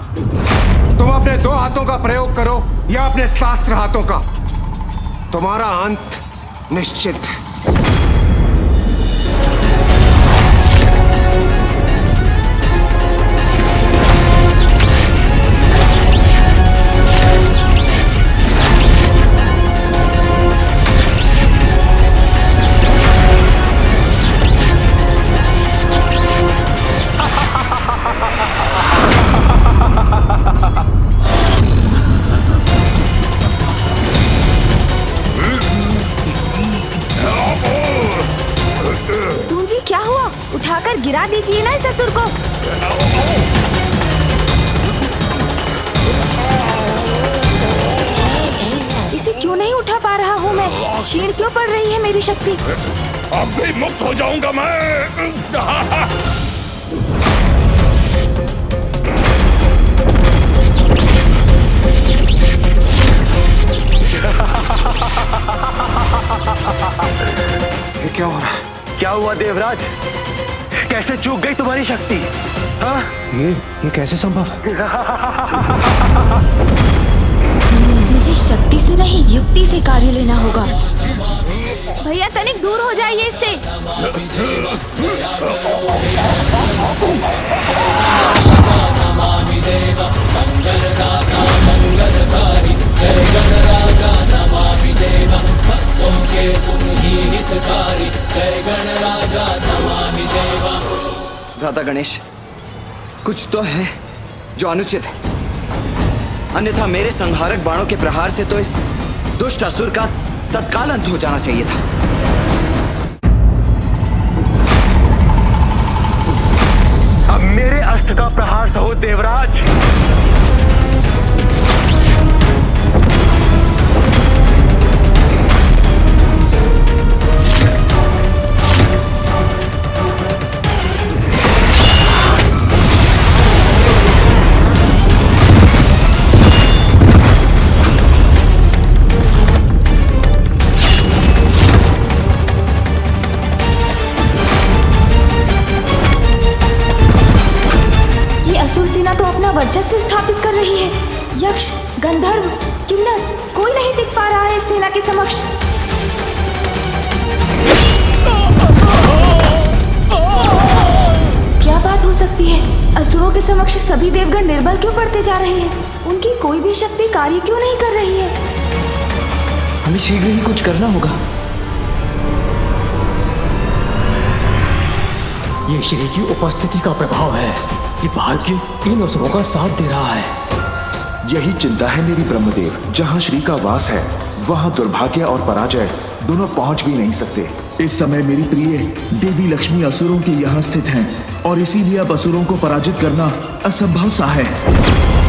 तुम अपने दो हाथों का प्रयोग करो या अपने शास्त्र हाथों का, तुम्हारा अंत निश्चित है। उठाकर गिरा दीजिए ना इस असुर को। इसे क्यों नहीं उठा पा रहा हूँ मैं? क्षीण क्यों पड़ रही है मेरी शक्ति? अब भी मुक्त हो जाऊंगा मैं। ये क्या हो रहा है? क्या हुआ देवराज? कैसे चूक गई तुम्हारी शक्ति? हाँ? ये कैसे संभव है? मुझे शक्ति से नहीं, युक्ति से कार्य लेना होगा। भैया तनिक दूर हो जाइए इससे। भ्राता गणेश, कुछ तो है जो अनुचित है, अन्यथा मेरे संहारक बाणों के प्रहार से तो इस दुष्ट असुर का तत्काल अंत हो जाना चाहिए था। अब मेरे अस्त्र का प्रहार सहो देवराज। वर्चस्व स्थापित कर रही है। यक्ष, गंधर्व, किन्नर, कोई नहीं टिक पा रहा है इस सेना के समक्ष। क्या बात हो सकती है? असुरों के समक्ष सभी देवगण निर्बल क्यों पड़ते जा रहे हैं? उनकी कोई भी शक्ति कार्य क्यों नहीं कर रही है? हमें शीघ्र ही कुछ करना होगा। ये श्री की उपस्थिति का प्रभाव है कि भाग्य इन असुरों का साथ दे रहा है। यही चिंता है मेरी ब्रह्मदेव। जहां श्री का वास है वहां दुर्भाग्य और पराजय दोनों पहुंच भी नहीं सकते। इस समय मेरी प्रिय देवी लक्ष्मी असुरों के यहाँ स्थित हैं और इसीलिए अब असुरों को पराजित करना असंभव सा है।